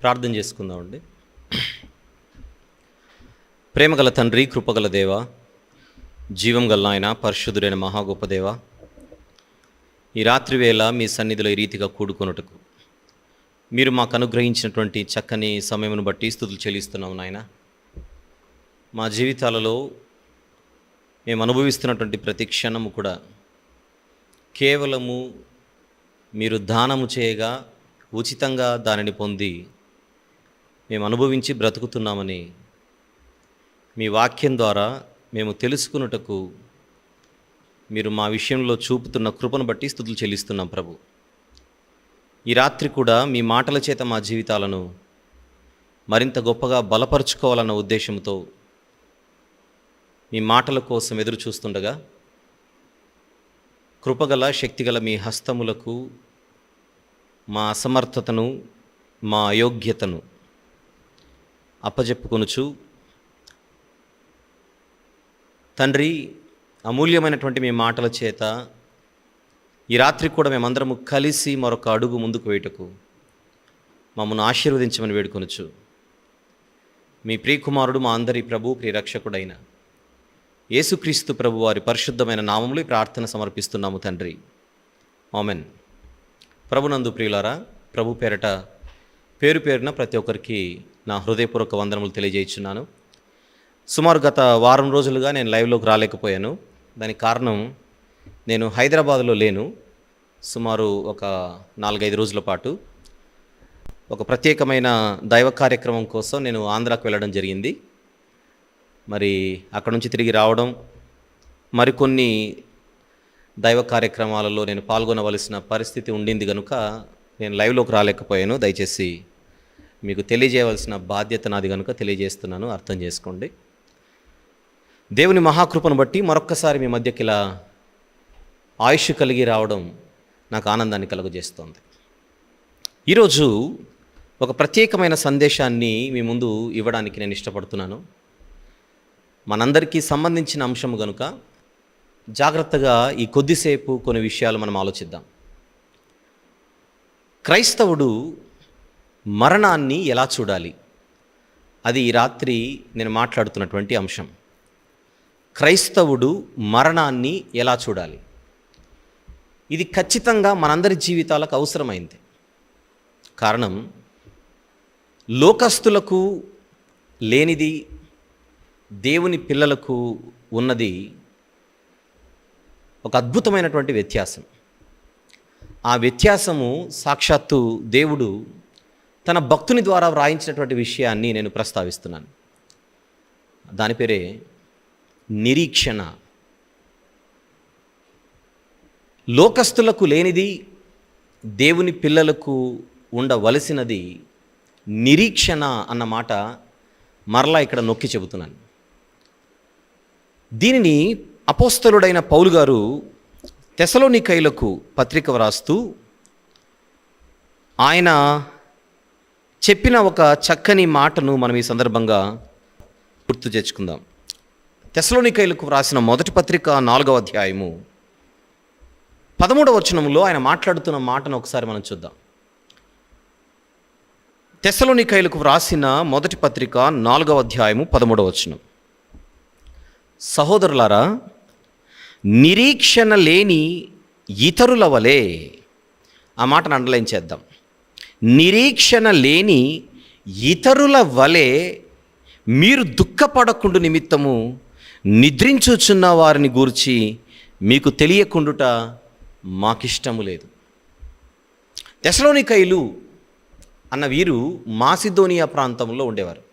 ప్రార్థన చేసుకుందామండి. ప్రేమగల తండ్రి, కృపగల దేవ, జీవం గల ఆయన, పరిశుద్ధుడైన మహా గొప్ప దేవ, ఈ రాత్రి వేళ మీ సన్నిధిలో ఈ రీతిగా కూడుకొనుటకు మీరు మాకు అనుగ్రహించినటువంటి చక్కని సమయమును బట్టి స్తుతులు చెల్లిస్తున్నాం నాయన. మా జీవితాలలో మేము అనుభవిస్తున్నటువంటి ప్రతి క్షణము కూడా కేవలము మీరు దానము చేయగా ఉచితంగా దానిని పొంది మేము అనుభవించి బ్రతుకుతున్నామని మీ వాక్యం ద్వారా మేము తెలుసుకున్నటకు మీరు మా విషయంలో చూపుతున్న కృపను బట్టి స్తుతులు చెల్లిస్తున్నాం ప్రభు. ఈ రాత్రి కూడా మీ మాటల చేత మా జీవితాలను మరింత గొప్పగా బలపరుచుకోవాలన్న ఉద్దేశంతో మీ మాటల కోసం ఎదురు చూస్తుండగా కృపగల శక్తిగల మీ హస్తములకు మా అసమర్థతను, మా అయోగ్యతను అప్పజెప్పుకొనుచు తండ్రి, అమూల్యమైనటువంటి మీ మాటల చేత ఈ రాత్రి కూడా మేమందరము కలిసి మరొక అడుగు ముందుకు వేయటకు మమ్మల్ని ఆశీర్వదించమని వేడుకొనుచు మీ ప్రియకుమారుడు, మా అందరి ప్రభు, ప్రియరక్షకుడైన యేసుక్రీస్తు ప్రభు వారి పరిశుద్ధమైన నామములో ఈ ప్రార్థన సమర్పిస్తున్నాము తండ్రి, ఆమెన్. ప్రభునందు ప్రియులారా, ప్రభు పేరట పేరు పేరున ప్రతి ఒక్కరికి నా హృదయపూర్వక వందనములు తెలియజేస్తున్నాను. సుమారు గత వారం రోజులుగా నేను లైవ్లోకి రాలేకపోయాను. దానికి కారణం, నేను హైదరాబాద్లో లేను. సుమారు ఒక 4-5 రోజుల పాటు ఒక ప్రత్యేకమైన దైవ కార్యక్రమం కోసం నేను ఆంధ్రాకు వెళ్ళడం జరిగింది. మరి అక్కడ నుంచి తిరిగి రావడం, మరికొన్ని దైవ కార్యక్రమాలలో నేను పాల్గొనవలసిన పరిస్థితి ఉండింది కనుక నేను లైవ్లోకి రాలేకపోయాను. దయచేసి మీకు తెలియజేయవలసిన బాధ్యత నాది కనుక తెలియజేస్తున్నాను, అర్థం చేసుకోండి. దేవుని మహాకృపను బట్టి మరొక్కసారి మీ మధ్యకి ఇలా ఆయుష్ కలిగి రావడం నాకు ఆనందాన్ని కలుగజేస్తోంది. ఈరోజు ఒక ప్రత్యేకమైన సందేశాన్ని మీ ముందు ఇవ్వడానికి నేను ఇష్టపడుతున్నాను. మనందరికీ సంబంధించిన అంశము కనుక జాగ్రత్తగా ఈ కొద్దిసేపు కొన్ని విషయాలు మనం ఆలోచిద్దాం. క్రైస్తవుడు మరణాన్ని ఎలా చూడాలి? అది ఈ రాత్రి నేను మాట్లాడుతున్నటువంటి అంశం. క్రైస్తవుడు మరణాన్ని ఎలా చూడాలి? ఇది ఖచ్చితంగా మనందరి జీవితాలకు అవసరమైంది. కారణం, లోకస్తులకు లేనిది దేవుని పిల్లలకు ఉన్నది ఒక అద్భుతమైనటువంటి వ్యత్యాసం. ఆ వ్యత్యాసము సాక్షాత్తు దేవుడు తన భక్తుని ద్వారా వ్రాయించినటువంటి విషయాన్ని నేను ప్రస్తావిస్తున్నాను. దాని పేరే నిరీక్షణ. లోకస్తులకు లేనిది దేవుని పిల్లలకు ఉండవలసినది నిరీక్షణ అన్న మాట మరలా ఇక్కడ నొక్కి చెబుతున్నాను. దీనిని అపోస్తలుడైన పౌలు గారు తెసలోనికైలకు పత్రిక వ్రాస్తూ ఆయన చెప్పిన ఒక చక్కని మాటను మనం ఈ సందర్భంగా గుర్తు తెచ్చుకుందాం. తెసలోనికైలకు వ్రాసిన మొదటి పత్రిక 4వ అధ్యాయము 13వ వచనంలో ఆయన మాట్లాడుతున్న మాటను ఒకసారి మనం చూద్దాం. తెసలోనికైలకు వ్రాసిన మొదటి పత్రిక 4వ అధ్యాయము 13వ వచనం. సహోదరులారా, నిరీక్షణ లేని ఇతరుల వలె, ఆ మాటను అండర్లైన్ చేద్దాం. నిరీక్షణ లేని ఇతరుల వలె మీరు దుఃఖపడకుండు నిమిత్తము నిద్రించుచున్న వారిని గూర్చి మీకు తెలియకుండుట మాకిష్టము లేదు. తెసలోనికైలు అన్న వీరు మాసిదోనియా ప్రాంతంలో ఉండేవారు.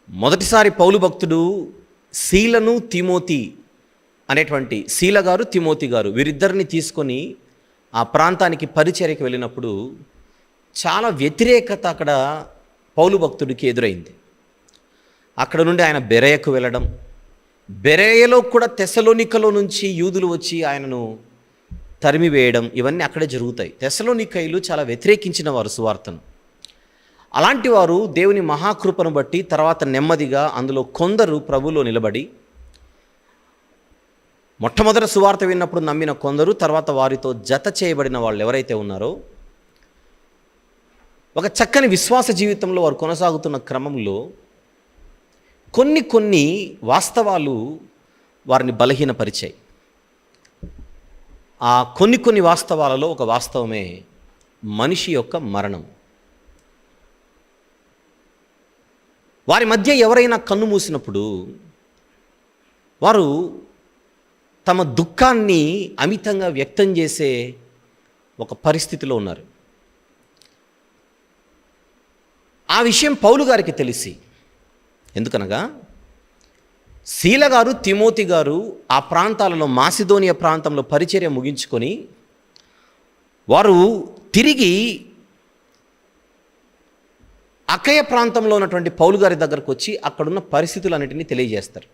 మొదటిసారి పౌలు భక్తుడు శీలను, తిమోతి అనేటువంటి, శీల గారు, తిమోతి గారు, వీరిద్దరిని తీసుకొని ఆ ప్రాంతానికి పరిచర్యకు వెళ్ళినప్పుడు చాలా వ్యతిరేకత అక్కడ పౌలు భక్తుడికి ఎదురైంది. అక్కడ నుండి ఆయన బెరయకు వెళ్ళడం, బెరయలో కూడా తెసలోనికలో నుంచి యూదులు వచ్చి ఆయనను తరిమివేయడం, ఇవన్నీ అక్కడే జరుగుతాయి. తెసలోనికైలు చాలా వ్యతిరేకించిన వారు సువార్తను. అలాంటి వారు దేవుని మహాకృపను బట్టి తర్వాత నెమ్మదిగా అందులో కొందరు ప్రభువులో నిలబడి, మొట్టమొదటి సువార్త విన్నప్పుడు నమ్మిన కొందరు, తర్వాత వారితో జత చేయబడిన వాళ్ళు ఎవరైతే ఉన్నారో ఒక చక్కని విశ్వాస జీవితంలో వారు కొనసాగుతున్న క్రమంలో కొన్ని వాస్తవాలు వారిని బలహీనపరిచాయి. ఆ కొన్ని వాస్తవాలలో ఒక వాస్తవమే మనిషి యొక్క మరణం. వారి మధ్య ఎవరైనా కన్ను మూసినప్పుడు వారు తమ దుఃఖాన్ని అమితంగా వ్యక్తం చేసే ఒక పరిస్థితిలో ఉన్నారు. ఆ విషయం పౌలు గారికి తెలిసి, ఎందుకనగా శీల గారు, తిమోతి గారు ఆ ప్రాంతాలలో, మాసిదోనియా ప్రాంతంలో పరిచర్య ముగించుకొని వారు తిరిగి అకయ ప్రాంతంలో ఉన్నటువంటి పౌలు గారి దగ్గరకు వచ్చి అక్కడున్న పరిస్థితులన్నిటినీ తెలియజేస్తారు.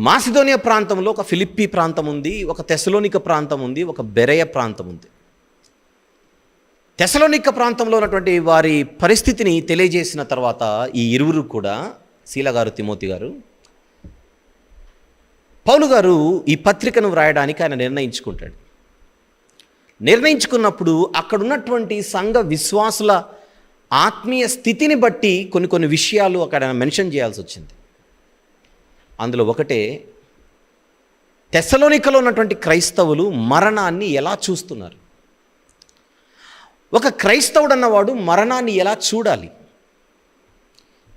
మాసిదోనియా ప్రాంతంలో ఒక ఫిలిప్పీ ప్రాంతం ఉంది, ఒక తెసలోనిక ప్రాంతం ఉంది, ఒక బెరయ ప్రాంతం ఉంది. తెసలోనిక ప్రాంతంలో ఉన్నటువంటి వారి పరిస్థితిని తెలియజేసిన తర్వాత ఈ ఇరువురు కూడా, శీల గారు, తిమోతి గారు, పౌలు గారు ఈ పత్రికను వ్రాయడానికి ఆయన నిర్ణయించుకున్నప్పుడు అక్కడున్నటువంటి సంఘ విశ్వాసుల ఆత్మీయ స్థితిని బట్టి కొన్ని విషయాలు అక్కడ మెన్షన్ చేయాల్సి వచ్చింది. అందులో ఒకటే, తెస్సలోనికలో ఉన్నటువంటి క్రైస్తవులు మరణాన్ని ఎలా చూస్తున్నారు. ఒక క్రైస్తవుడు అన్నవాడు మరణాన్ని ఎలా చూడాలి,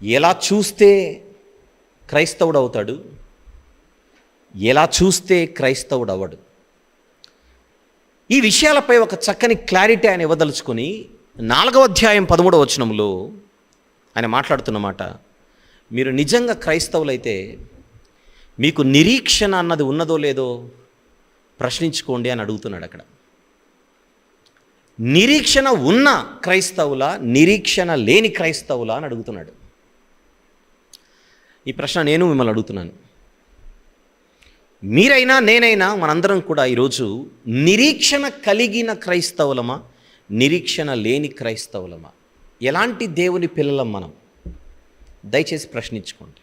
ఎలా చూస్తే క్రైస్తవుడు అవుతాడు, ఎలా చూస్తే క్రైస్తవుడు అవ్వడు. ఈ విషయాలపై ఒక చక్కని క్లారిటీ ఆయన ఇవ్వదలుచుకొని 4వ అధ్యాయం 13వ వచనంలో ఆయన మాట్లాడుతున్నమాట, మీరు నిజంగా క్రైస్తవులైతే మీకు నిరీక్షణ అన్నది ఉన్నదో లేదో ప్రశ్నించుకోండి అని అడుగుతున్నాడు. అక్కడ నిరీక్షణ ఉన్న క్రైస్తవుల, నిరీక్షణ లేని క్రైస్తవుల అని అడుగుతున్నాడు. ఈ ప్రశ్న నేను మిమ్మల్ని అడుగుతున్నాను. మీరైనా నేనైనా మనందరం కూడా ఈరోజు నిరీక్షణ కలిగిన క్రైస్తవులమా, నిరీక్షణ లేని క్రైస్తవులమా? ఎలాంటి దేవుని పిల్లలం మనం? దయచేసి ప్రశ్నించుకోండి.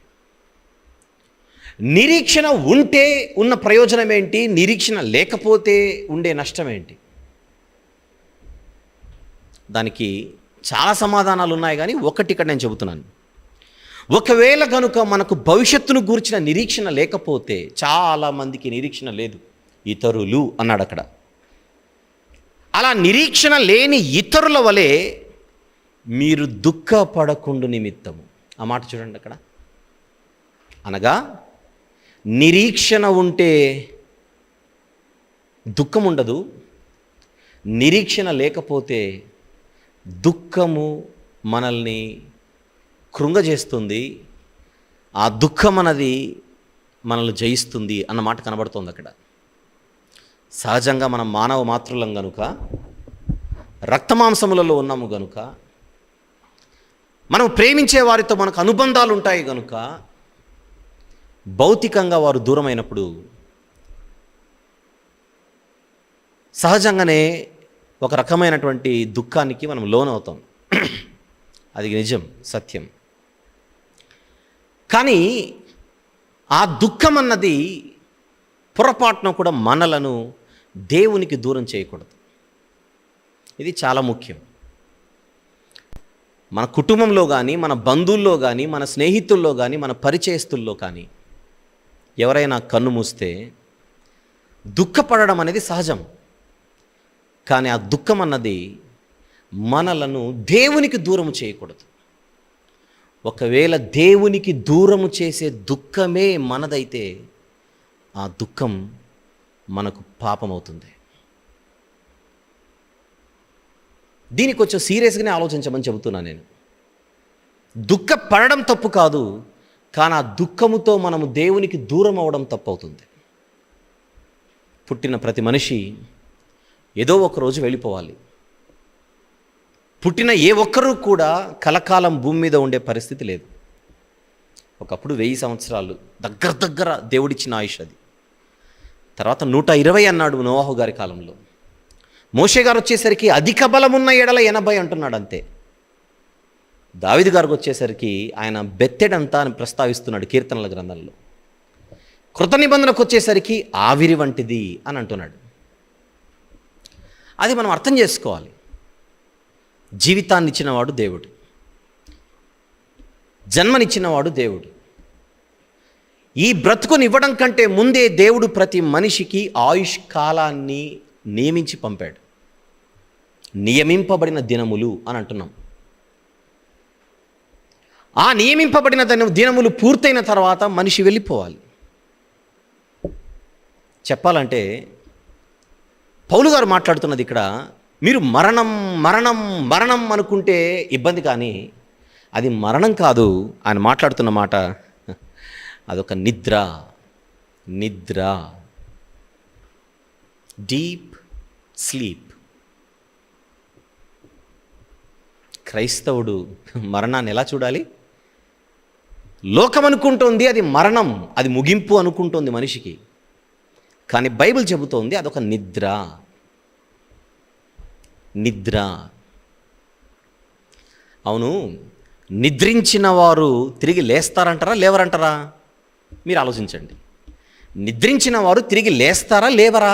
నిరీక్షణ ఉంటే ఉన్న ప్రయోజనం ఏంటి, నిరీక్షణ లేకపోతే ఉండే నష్టం ఏంటి? దానికి చాలా సమాధానాలు ఉన్నాయి, కానీ ఒకటి ఇక్కడ నేను చెబుతున్నాను. ఒకవేళ కనుక మనకు భవిష్యత్తును గూర్చిన నిరీక్షణ లేకపోతే, చాలామందికి నిరీక్షణ లేదు, ఇతరులు అన్నాడు అక్కడ. అలా నిరీక్షణ లేని ఇతరుల వలె మీరు దుఃఖపడకుండు నిమిత్తము, ఆ మాట చూడండి అక్కడ. అనగా నిరీక్షణ ఉంటే దుఃఖం ఉండదు, నిరీక్షణ లేకపోతే దుఃఖము మనల్ని కృంగజేస్తుంది, ఆ దుఃఖం అన్నది మనల్ని జయిస్తుంది అన్నమాట కనబడుతుంది అక్కడ. సహజంగా మనం మానవ మాతృలం గనుక, రక్తమాంసములలో ఉన్నాము గనుక, మనం ప్రేమించే వారితో మనకు అనుబంధాలు ఉంటాయి గనుక, భౌతికంగా వారు దూరమైనప్పుడు సహజంగానే ఒక రకమైనటువంటి దుఃఖానికి మనం లోనవుతాం. అది నిజం, సత్యం. కానీ ఆ దుఃఖం అన్నది పొరపాటున కూడా మనలను దేవునికి దూరం చేయకూడదు. ఇది చాలా ముఖ్యం. మన కుటుంబంలో కానీ, మన బంధువుల్లో కానీ, మన స్నేహితుల్లో కానీ, మన పరిచయస్తుల్లో కానీ ఎవరైనా కన్ను మూస్తే దుఃఖపడడం అనేది సహజం. కానీ ఆ దుఃఖం అన్నది మనలను దేవునికి దూరము చేయకూడదు. ఒకవేళ దేవునికి దూరము చేసే దుఃఖమే మనదైతే ఆ దుఃఖం మనకు పాపమవుతుంది. దీనికి కొంచెం సీరియస్గానే ఆలోచించమని చెబుతున్నాను నేను. దుఃఖపడడం తప్పు కాదు, కానీ ఆ దుఃఖముతో మనము దేవునికి దూరం అవడం తప్పు అవుతుంది. పుట్టిన ప్రతి మనిషి ఏదో ఒకరోజు వెళ్ళిపోవాలి. పుట్టిన ఏ ఒక్కరూ కూడా కలకాలం భూమి మీద ఉండే పరిస్థితి లేదు. ఒకప్పుడు 1000 సంవత్సరాలు దగ్గర దేవుడిచ్చిన ఆయుష్ అది. తర్వాత 120 అన్నాడు నోవాహు గారి కాలంలో. మోషే గారు వచ్చేసరికి అధిక బలమున్న ఎడల 80 అంటున్నాడు అంతే. దావీదు గారికి వచ్చేసరికి ఆయన బెత్తెడంతా అని ప్రస్తావిస్తున్నాడు కీర్తనల గ్రంథంలో. కృత నిబంధనకు వచ్చేసరికి ఆవిరి వంటిది అని అంటున్నాడు. అది మనం అర్థం చేసుకోవాలి. జీవితాన్ని ఇచ్చినవాడు దేవుడు, జన్మనిచ్చినవాడు దేవుడు. ఈ బ్రతుకునివ్వడం కంటే ముందే దేవుడు ప్రతి మనిషికి ఆయుష్ కాలాన్ని నియమించి పంపాడు. నియమింపబడిన దినములు అని అంటున్నాం. ఆ నియమింపబడిన దినములు పూర్తయిన తర్వాత మనిషి వెళ్ళిపోవాలి. చెప్పాలంటే పౌలు గారు మాట్లాడుతున్నది ఇక్కడ, మీరు మరణం మరణం మరణం అనుకుంటే ఇబ్బంది, కానీ అది మరణం కాదు. ఆయన మాట్లాడుతున్న మాట అదొక నిద్ర. నిద్ర, డీప్ స్లీప్. క్రైస్తవుడు మరణాన్ని ఎలా చూడాలి? లోకం అనుకుంటోంది అది మరణం, అది ముగింపు అనుకుంటోంది మనిషికి. కానీ బైబిల్ చెబుతోంది అదొక నిద్ర. నిద్ర. అవును, నిద్రించిన వారు తిరిగి లేస్తారంటారా లేవరంటారా? మీరు ఆలోచించండి. నిద్రించిన వారు తిరిగి లేస్తారా లేవరా?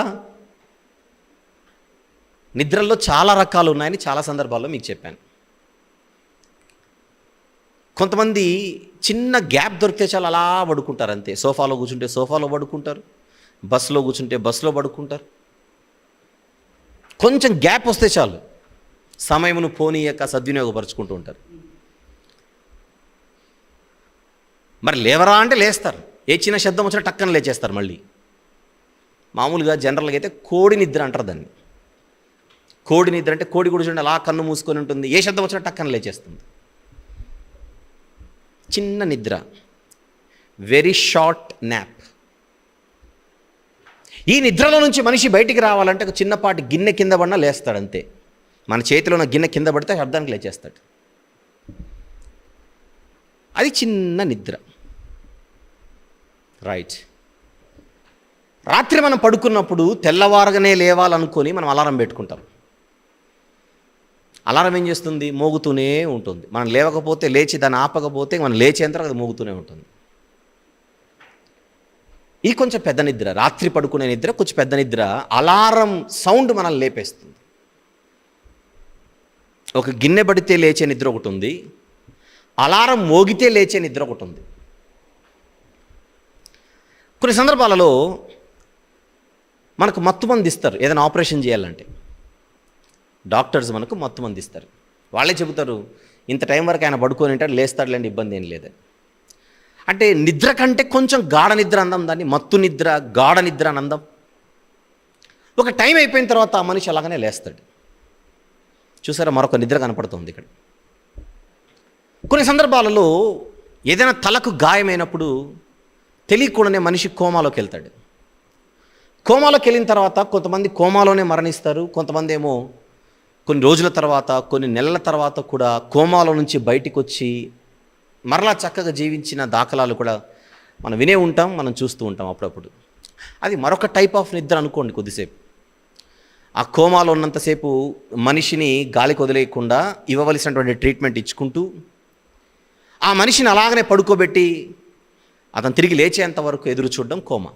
నిద్రల్లో చాలా రకాలు ఉన్నాయని చాలా సందర్భాల్లో మీకు చెప్పాను. కొంతమంది చిన్న గ్యాప్ దొరికితే చాలు అలా పడుకుంటారు అంతే. సోఫాలో కూర్చుంటే సోఫాలో పడుకుంటారు, బస్సులో కూర్చుంటే బస్సులో పడుకుంటారు. కొంచెం గ్యాప్ వస్తే చాలు సమయమును పోనీయక సద్వినియోగపరుచుకుంటూ ఉంటారు. మరి లేవరా అంటే లేస్తారు. ఏ చిన్న శబ్దం వచ్చినా టక్కన లేచేస్తారు. మళ్ళీ మామూలుగా జనరల్గా అయితే కోడి నిద్ర అంటారు దాన్ని. కోడి నిద్ర అంటే కోడి కూర్చుంటే అలా కన్ను మూసుకొని ఉంటుంది, ఏ శబ్దం వచ్చినా టక్కన లేచేస్తుంది. చిన్న నిద్ర, వెరీ షార్ట్ న్యాప్. ఈ నిద్రలో నుంచి మనిషి బయటికి రావాలంటే ఒక చిన్నపాటి గిన్నె కింద పడినా లేస్తాడు అంతే. మన చేతిలో ఉన్న గిన్నె కింద పడితే శబ్దానికి లేచేస్తాడు. అది చిన్న నిద్ర. రైట్. రాత్రి మనం పడుకున్నప్పుడు తెల్లవారగానే లేవాలనుకొని మనం అలారం పెట్టుకుంటాం. అలారం ఏం చేస్తుంది? మోగుతూనే ఉంటుంది. మనం లేవకపోతే, లేచి దాన్ని ఆపకపోతే మనం లేచేంత అది మోగుతూనే ఉంటుంది. ఈ కొంచెం పెద్ద నిద్ర, రాత్రి పడుకునే నిద్ర కొంచెం పెద్ద నిద్ర. అలారం సౌండ్ మనల్ని లేపేస్తుంది. ఒక గిన్నె పడితే లేచే నిద్ర ఒకటి ఉంది, అలారం మోగితే లేచే నిద్ర ఒకటి ఉంది. కొన్ని సందర్భాలలో మనకు మత్తు మంది ఇస్తారు. ఏదైనా ఆపరేషన్ చేయాలంటే డాక్టర్స్ మనకు మత్తు మంది ఇస్తారు. వాళ్ళే చెబుతారు ఇంత టైం వరకు ఆయన పడుకొని ఉంటాడు, లేస్తాడులేండి, ఇబ్బంది ఏం లేదు. అంటే నిద్ర కంటే కొంచెం గాఢ నిద్ర అందం దాన్ని. మత్తు నిద్ర, గాఢ నిద్ర అని అందం. ఒక టైం అయిపోయిన తర్వాత ఆ మనిషి అలాగనే లేస్తాడు. చూసారా, మరొక నిద్ర కనపడుతుంది ఇక్కడ. కొన్ని సందర్భాలలో ఏదైనా తలకు గాయమైనప్పుడు తెలియకుండానే మనిషి కోమాలోకి వెళ్తాడు. కోమాలోకి వెళ్ళిన తర్వాత కొంతమంది కోమాలోనే మరణిస్తారు. కొంతమంది ఏమో కొన్ని రోజుల తర్వాత, కొన్ని నెలల తర్వాత కూడా కోమాలో నుంచి బయటికి వచ్చి మరలా చక్కగా జీవించిన దాఖలాలు కూడా మనం వినే ఉంటాం, మనం చూస్తూ ఉంటాం అప్పుడప్పుడు. అది మరొక టైప్ ఆఫ్ నిద్ర అనుకోండి. కొద్దిసేపు ఆ కోమాలో ఉన్నంతసేపు మనిషిని గాలికి వదిలేయకుండా ఇవ్వవలసినటువంటి ట్రీట్మెంట్ ఇచ్చుకుంటూ ఆ మనిషిని అలాగనే పడుకోబెట్టి అతను తిరిగి లేచేంత వరకు ఎదురు చూడడం కోమా.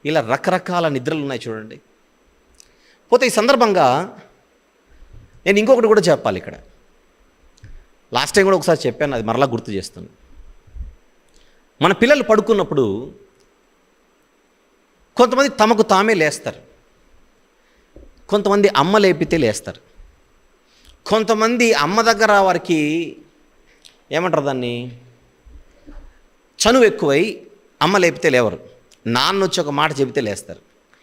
ఇలా రకరకాల నిద్రలు ఉన్నాయి చూడండి. పోతే ఈ సందర్భంగా నేను ఇంకొకటి కూడా చెప్పాలి ఇక్కడ. లాస్ట్ టైం కూడా ఒకసారి చెప్పాను, అది మరలా గుర్తు చేస్తాను. మన పిల్లలు పడుకున్నప్పుడు కొంతమంది తమకు తామే లేస్తారు, కొంతమంది అమ్మ లేపితే లేస్తారు, కొంతమంది అమ్మ దగ్గర వారికి ఏమంటారు దాన్ని, చనువు ఎక్కువై అమ్మ లేపితే లేవరు. నాన్న వచ్చి ఒక మాట చెబితే లేస్తారు.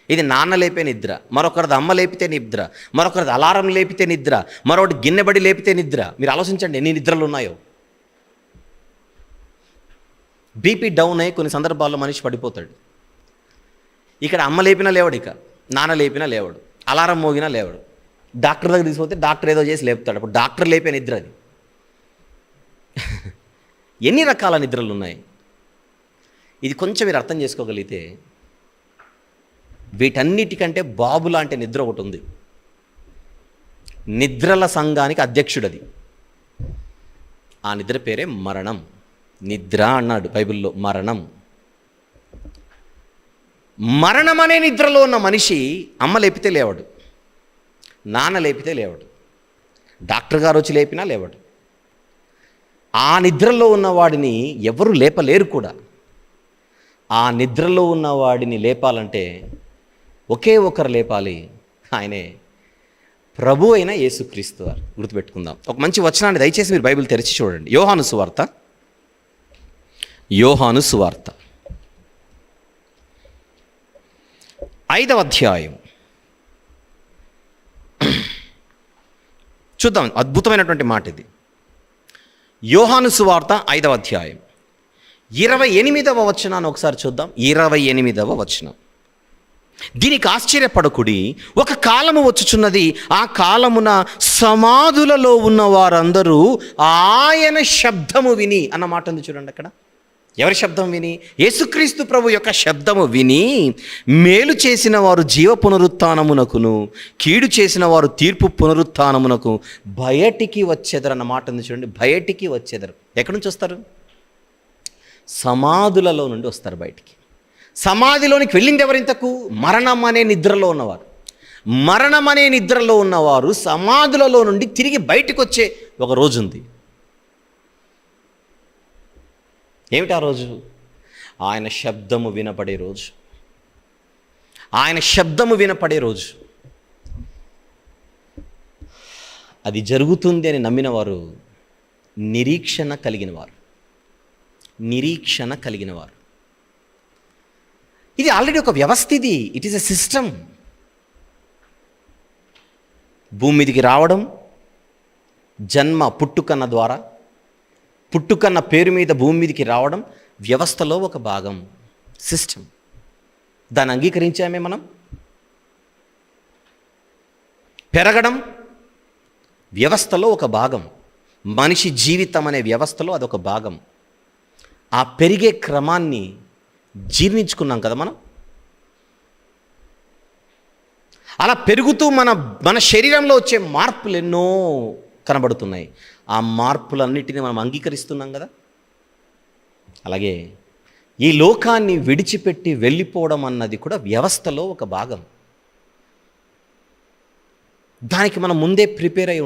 ఇది నాన్న లేపే నిద్ర. మరొకరిది అమ్మ లేపితే నిద్ర, మరొకరిది అలారం లేపితే నిద్ర, మరొకటి గిన్నెబడి లేపితే నిద్ర. మీరు ఆలోచించండి ఎన్ని నిద్రలు ఉన్నాయో. బీపీ డౌన్ అయ్యి కొన్ని సందర్భాల్లో మనిషి పడిపోతాడు. ఇక్కడ అమ్మ లేపినా లేవడు, ఇక నాన్న లేపినా లేవడు, అలారం మోగినా లేవడు. డాక్టర్ దగ్గర తీసుకుపోతే డాక్టర్ ఏదో చేసి లేపుతాడు. అప్పుడు డాక్టర్ లేపే నిద్ర అది. ఎన్ని రకాల నిద్రలు ఉన్నాయి. ఇది కొంచెం మీరు అర్థం చేసుకోగలిగితే వీటన్నిటికంటే బాబు లాంటి నిద్ర ఒకటి ఉంది. నిద్రల సంఘానికి అధ్యక్షుడది. ఆ నిద్ర పేరే మరణం. నిద్ర అన్నాడు బైబిల్లో, మరణం. మరణం అనే నిద్రలో ఉన్న మనిషి అమ్మ లేపితే లేవడు, నాన్న లేపితే లేవడు, డాక్టర్ గారు వచ్చి లేపినా లేవడు. ఆ నిద్రలో ఉన్నవాడిని ఎవరు లేపలేరు కూడా. ఆ నిద్రలో ఉన్నవాడిని లేపాలంటే ఒకే ఒకరు లేపాలి, ఆయనే ప్రభు అయిన యేసుక్రీస్తు వారు. గుర్తుపెట్టుకుందాం. ఒక మంచి వచనాన్ని దయచేసి మీరు బైబిల్ తెరిచి చూడండి. యోహాను సువార్త 5వ అధ్యాయం చూద్దాం. అద్భుతమైనటువంటి మాట ఇది. యోహాను సువార్త 5వ అధ్యాయం 28వ వచనాన్ని ఒకసారి చూద్దాం. 28వ వచనం. దీనికి ఆశ్చర్యపడకుడి, ఒక కాలము వచ్చుచున్నది, ఆ కాలమున సమాధులలో ఉన్న వారందరూ ఆయన శబ్దము విని అన్న మాట ఉంది చూడండి. అక్కడ ఎవరి శబ్దం విని? యేసుక్రీస్తు ప్రభు యొక్క శబ్దము విని మేలు చేసిన వారు జీవ పునరుత్థానమునకును, కీడు చేసిన వారు తీర్పు పునరుత్థానమునకు బయటికి వచ్చేదరు అన్న మాట ఉంది చూడండి. బయటికి వచ్చేదరు. ఎక్కడి నుంచి వస్తారు? సమాధులలో నుండి వస్తారు బయటికి. సమాధిలోనికి వెళ్ళింది ఎవరింతకు? మరణం అనే నిద్రలో ఉన్నవారు. మరణం అనే నిద్రలో ఉన్నవారు సమాధులలో నుండి తిరిగి బయటకు వచ్చే ఒక రోజు ఉంది. ఏమిటి ఆ రోజు? ఆయన శబ్దము వినపడే రోజు. ఆయన శబ్దము వినపడే రోజు. అది జరుగుతుంది అని నమ్మిన వారు నిరీక్షణ కలిగిన వారు. నిరీక్షణ కలిగిన వారు. ఇది ఆల్రెడీ ఒక వ్యవస్థ. ఇది ఇట్ ఈస్ ఎ సిస్టమ్. భూమి మీదికి రావడం, జన్మ పుట్టుకన్న ద్వారా, పుట్టుకన్న పేరు మీద భూమి మీదకి రావడం వ్యవస్థలో ఒక భాగం, సిస్టమ్. దాన్ని అంగీకరించామే మనం. పెరగడం వ్యవస్థలో ఒక భాగం. మనిషి జీవితం అనే వ్యవస్థలో అదొక భాగం. ఆ పెరిగే క్రమాన్ని జీర్ణించుకున్నాం కదా మనం. అలా పెరుగుతూ మన శరీరంలో వచ్చే మార్పులు ఎన్నో కనబడుతున్నాయి. ఆ మార్పులన్నిటిని మనం అంగీకరిస్తున్నాం కదా. అలాగే ఈ లోకాన్ని విడిచిపెట్టి వెళ్ళిపోవడం అన్నది కూడా వ్యవస్థలో ఒక భాగం. దానికి మనం ముందే ప్రిపేర్ అయి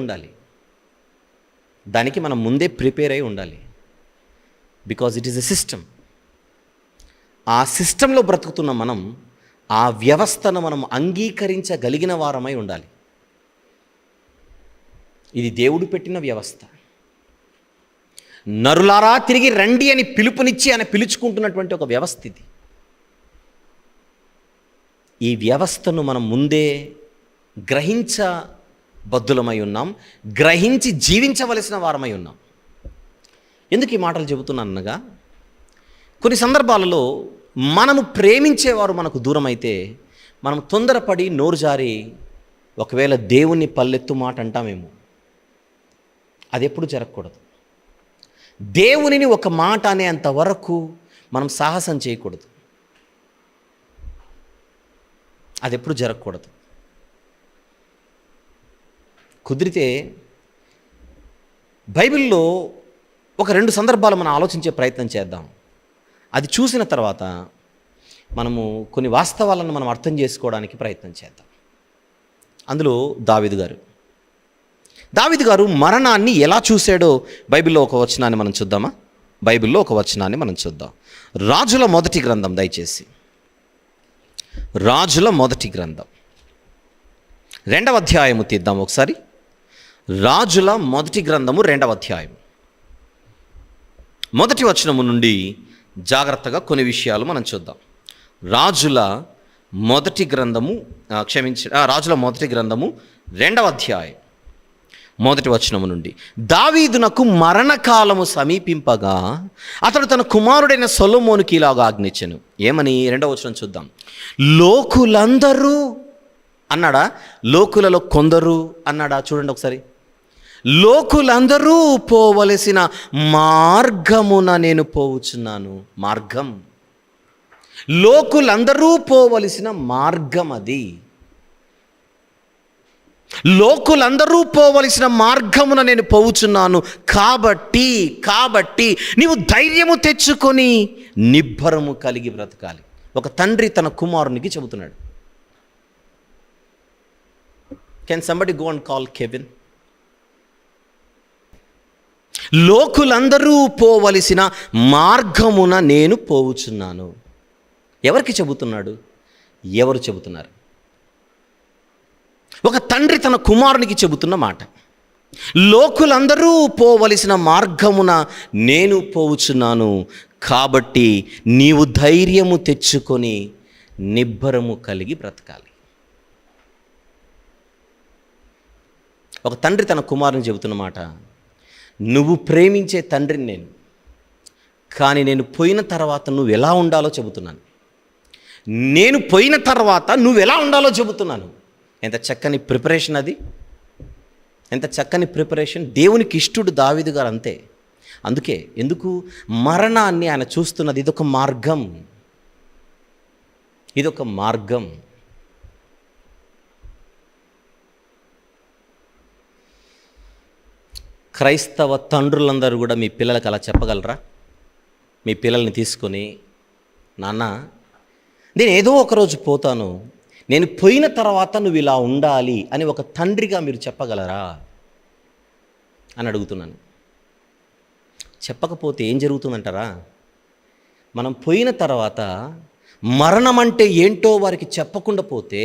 ఉండాలి. Because it is a system. ఆ సిస్టంలో బ్రతుకుతున్న మనం ఆ వ్యవస్థను మనం అంగీకరించగలిగిన వారమై ఉండాలి. ఇది దేవుడు పెట్టిన వ్యవస్థ. నరులారా తిరిగి రండి అని పిలుపునిచ్చి ఆయన పిలుచుకుంటున్నటువంటి ఒక వ్యవస్థ ఇది. ఈ వ్యవస్థను మనం ముందే గ్రహించబద్ధులమై ఉన్నాం, గ్రహించి జీవించవలసిన వారమై ఉన్నాం. ఎందుకు ఈ మాటలు చెబుతున్నాను అనగా, కొన్ని సందర్భాలలో మనము ప్రేమించేవారు మనకు దూరం అయితే మనం తొందరపడి నోరు జారి ఒకవేళ దేవుని పల్లెత్తు మాట అంటామేమో. అది ఎప్పుడు జరగకూడదు. దేవునిని ఒక మాట అనేంత వరకు మనం సాహసం చేయకూడదు. అది ఎప్పుడు జరగకూడదు. కుదిరితే బైబిల్లో ఒక 2 సందర్భాలు మనం ఆలోచించే ప్రయత్నం చేద్దాం. అది చూసిన తర్వాత మనము కొన్ని వాస్తవాలను మనం అర్థం చేసుకోవడానికి ప్రయత్నం చేద్దాం. అందులో దావీదు గారు మరణాన్ని ఎలా చూశాడో బైబిల్లో ఒక వచనాన్ని మనం చూద్దామా? బైబిల్లో ఒక వచనాన్ని మనం చూద్దాం. రాజుల మొదటి గ్రంథం, దయచేసి రాజుల మొదటి గ్రంథం 2వ అధ్యాయము తీద్దాం ఒకసారి. రాజుల మొదటి గ్రంథము 2వ అధ్యాయం మొదటి వచనము నుండి జాగ్రత్తగా కొన్ని విషయాలు మనం చూద్దాం. రాజుల మొదటి గ్రంథము 2వ అధ్యాయం మొదటి వచనము నుండి. దావీదునకు మరణకాలము సమీపింపగా అతడు తన కుమారుడైన సొలొమోనుకి ఇలాగా ఆజ్ఞించెను. ఏమని? 2వ వచనం చూద్దాం. లోకులందరూ అన్నాడా? లోకులలో కొందరు అన్నాడా? చూడండి ఒకసారి. లోకులందరూ పోవలసిన మార్గమున నేను పోవుచున్నాను. మార్గం, లోకులందరూ పోవలసిన మార్గం అది. లోకులందరూ పోవలసిన మార్గమున నేను పోవుచున్నాను. కాబట్టి నీవు ధైర్యము తెచ్చుకొని నిబ్బరము కలిగి బ్రతకాలి. ఒక తండ్రి తన కుమారునికి చెబుతున్నాడు. Can somebody go and call Kevin? లోకులందరూ పోవలసిన మార్గమున నేను పోవుచున్నాను. ఎవరికి చెబుతున్నాడు? ఎవరు చెబుతున్నారు? ఒక తండ్రి తన కుమారునికి చెబుతున్న మాట. లోకులందరూ పోవలసిన మార్గమున నేను పోవుచున్నాను, కాబట్టి నీవు ధైర్యము తెచ్చుకొని నిబ్బరము కలిగి బ్రతకాలి. ఒక తండ్రి తన కుమారుని చెబుతున్న మాట, నువ్వు ప్రేమించే తండ్రిని నేను, కానీ నేను పోయిన తర్వాత నువ్వు ఎలా ఉండాలో చెబుతున్నాను. నేను పోయిన తర్వాత నువ్వు ఎలా ఉండాలో చెబుతున్నాను. ఎంత చక్కని ప్రిపరేషన్ అది, ఎంత చక్కని ప్రిపరేషన్. దేవునికి ఇష్టుడు దావీదు గారు అంతే. అందుకే ఎందుకు మరణాన్ని ఆయన చూస్తున్నది, ఇదొక మార్గం, ఇదొక మార్గం. క్రైస్తవ తండ్రులందరూ కూడా మీ పిల్లలకు అలా చెప్పగలరా? మీ పిల్లల్ని తీసుకొని, నాన్న నేను ఏదో ఒకరోజు పోతాను, నేను పోయిన తర్వాత నువ్వు ఇలా ఉండాలి అని ఒక తండ్రిగా మీరు చెప్పగలరా అని అడుగుతున్నాను. చెప్పకపోతే ఏం జరుగుతుందంటారా? మనం పోయిన తర్వాత మరణం అంటే ఏంటో వారికి చెప్పకుండా పోతే,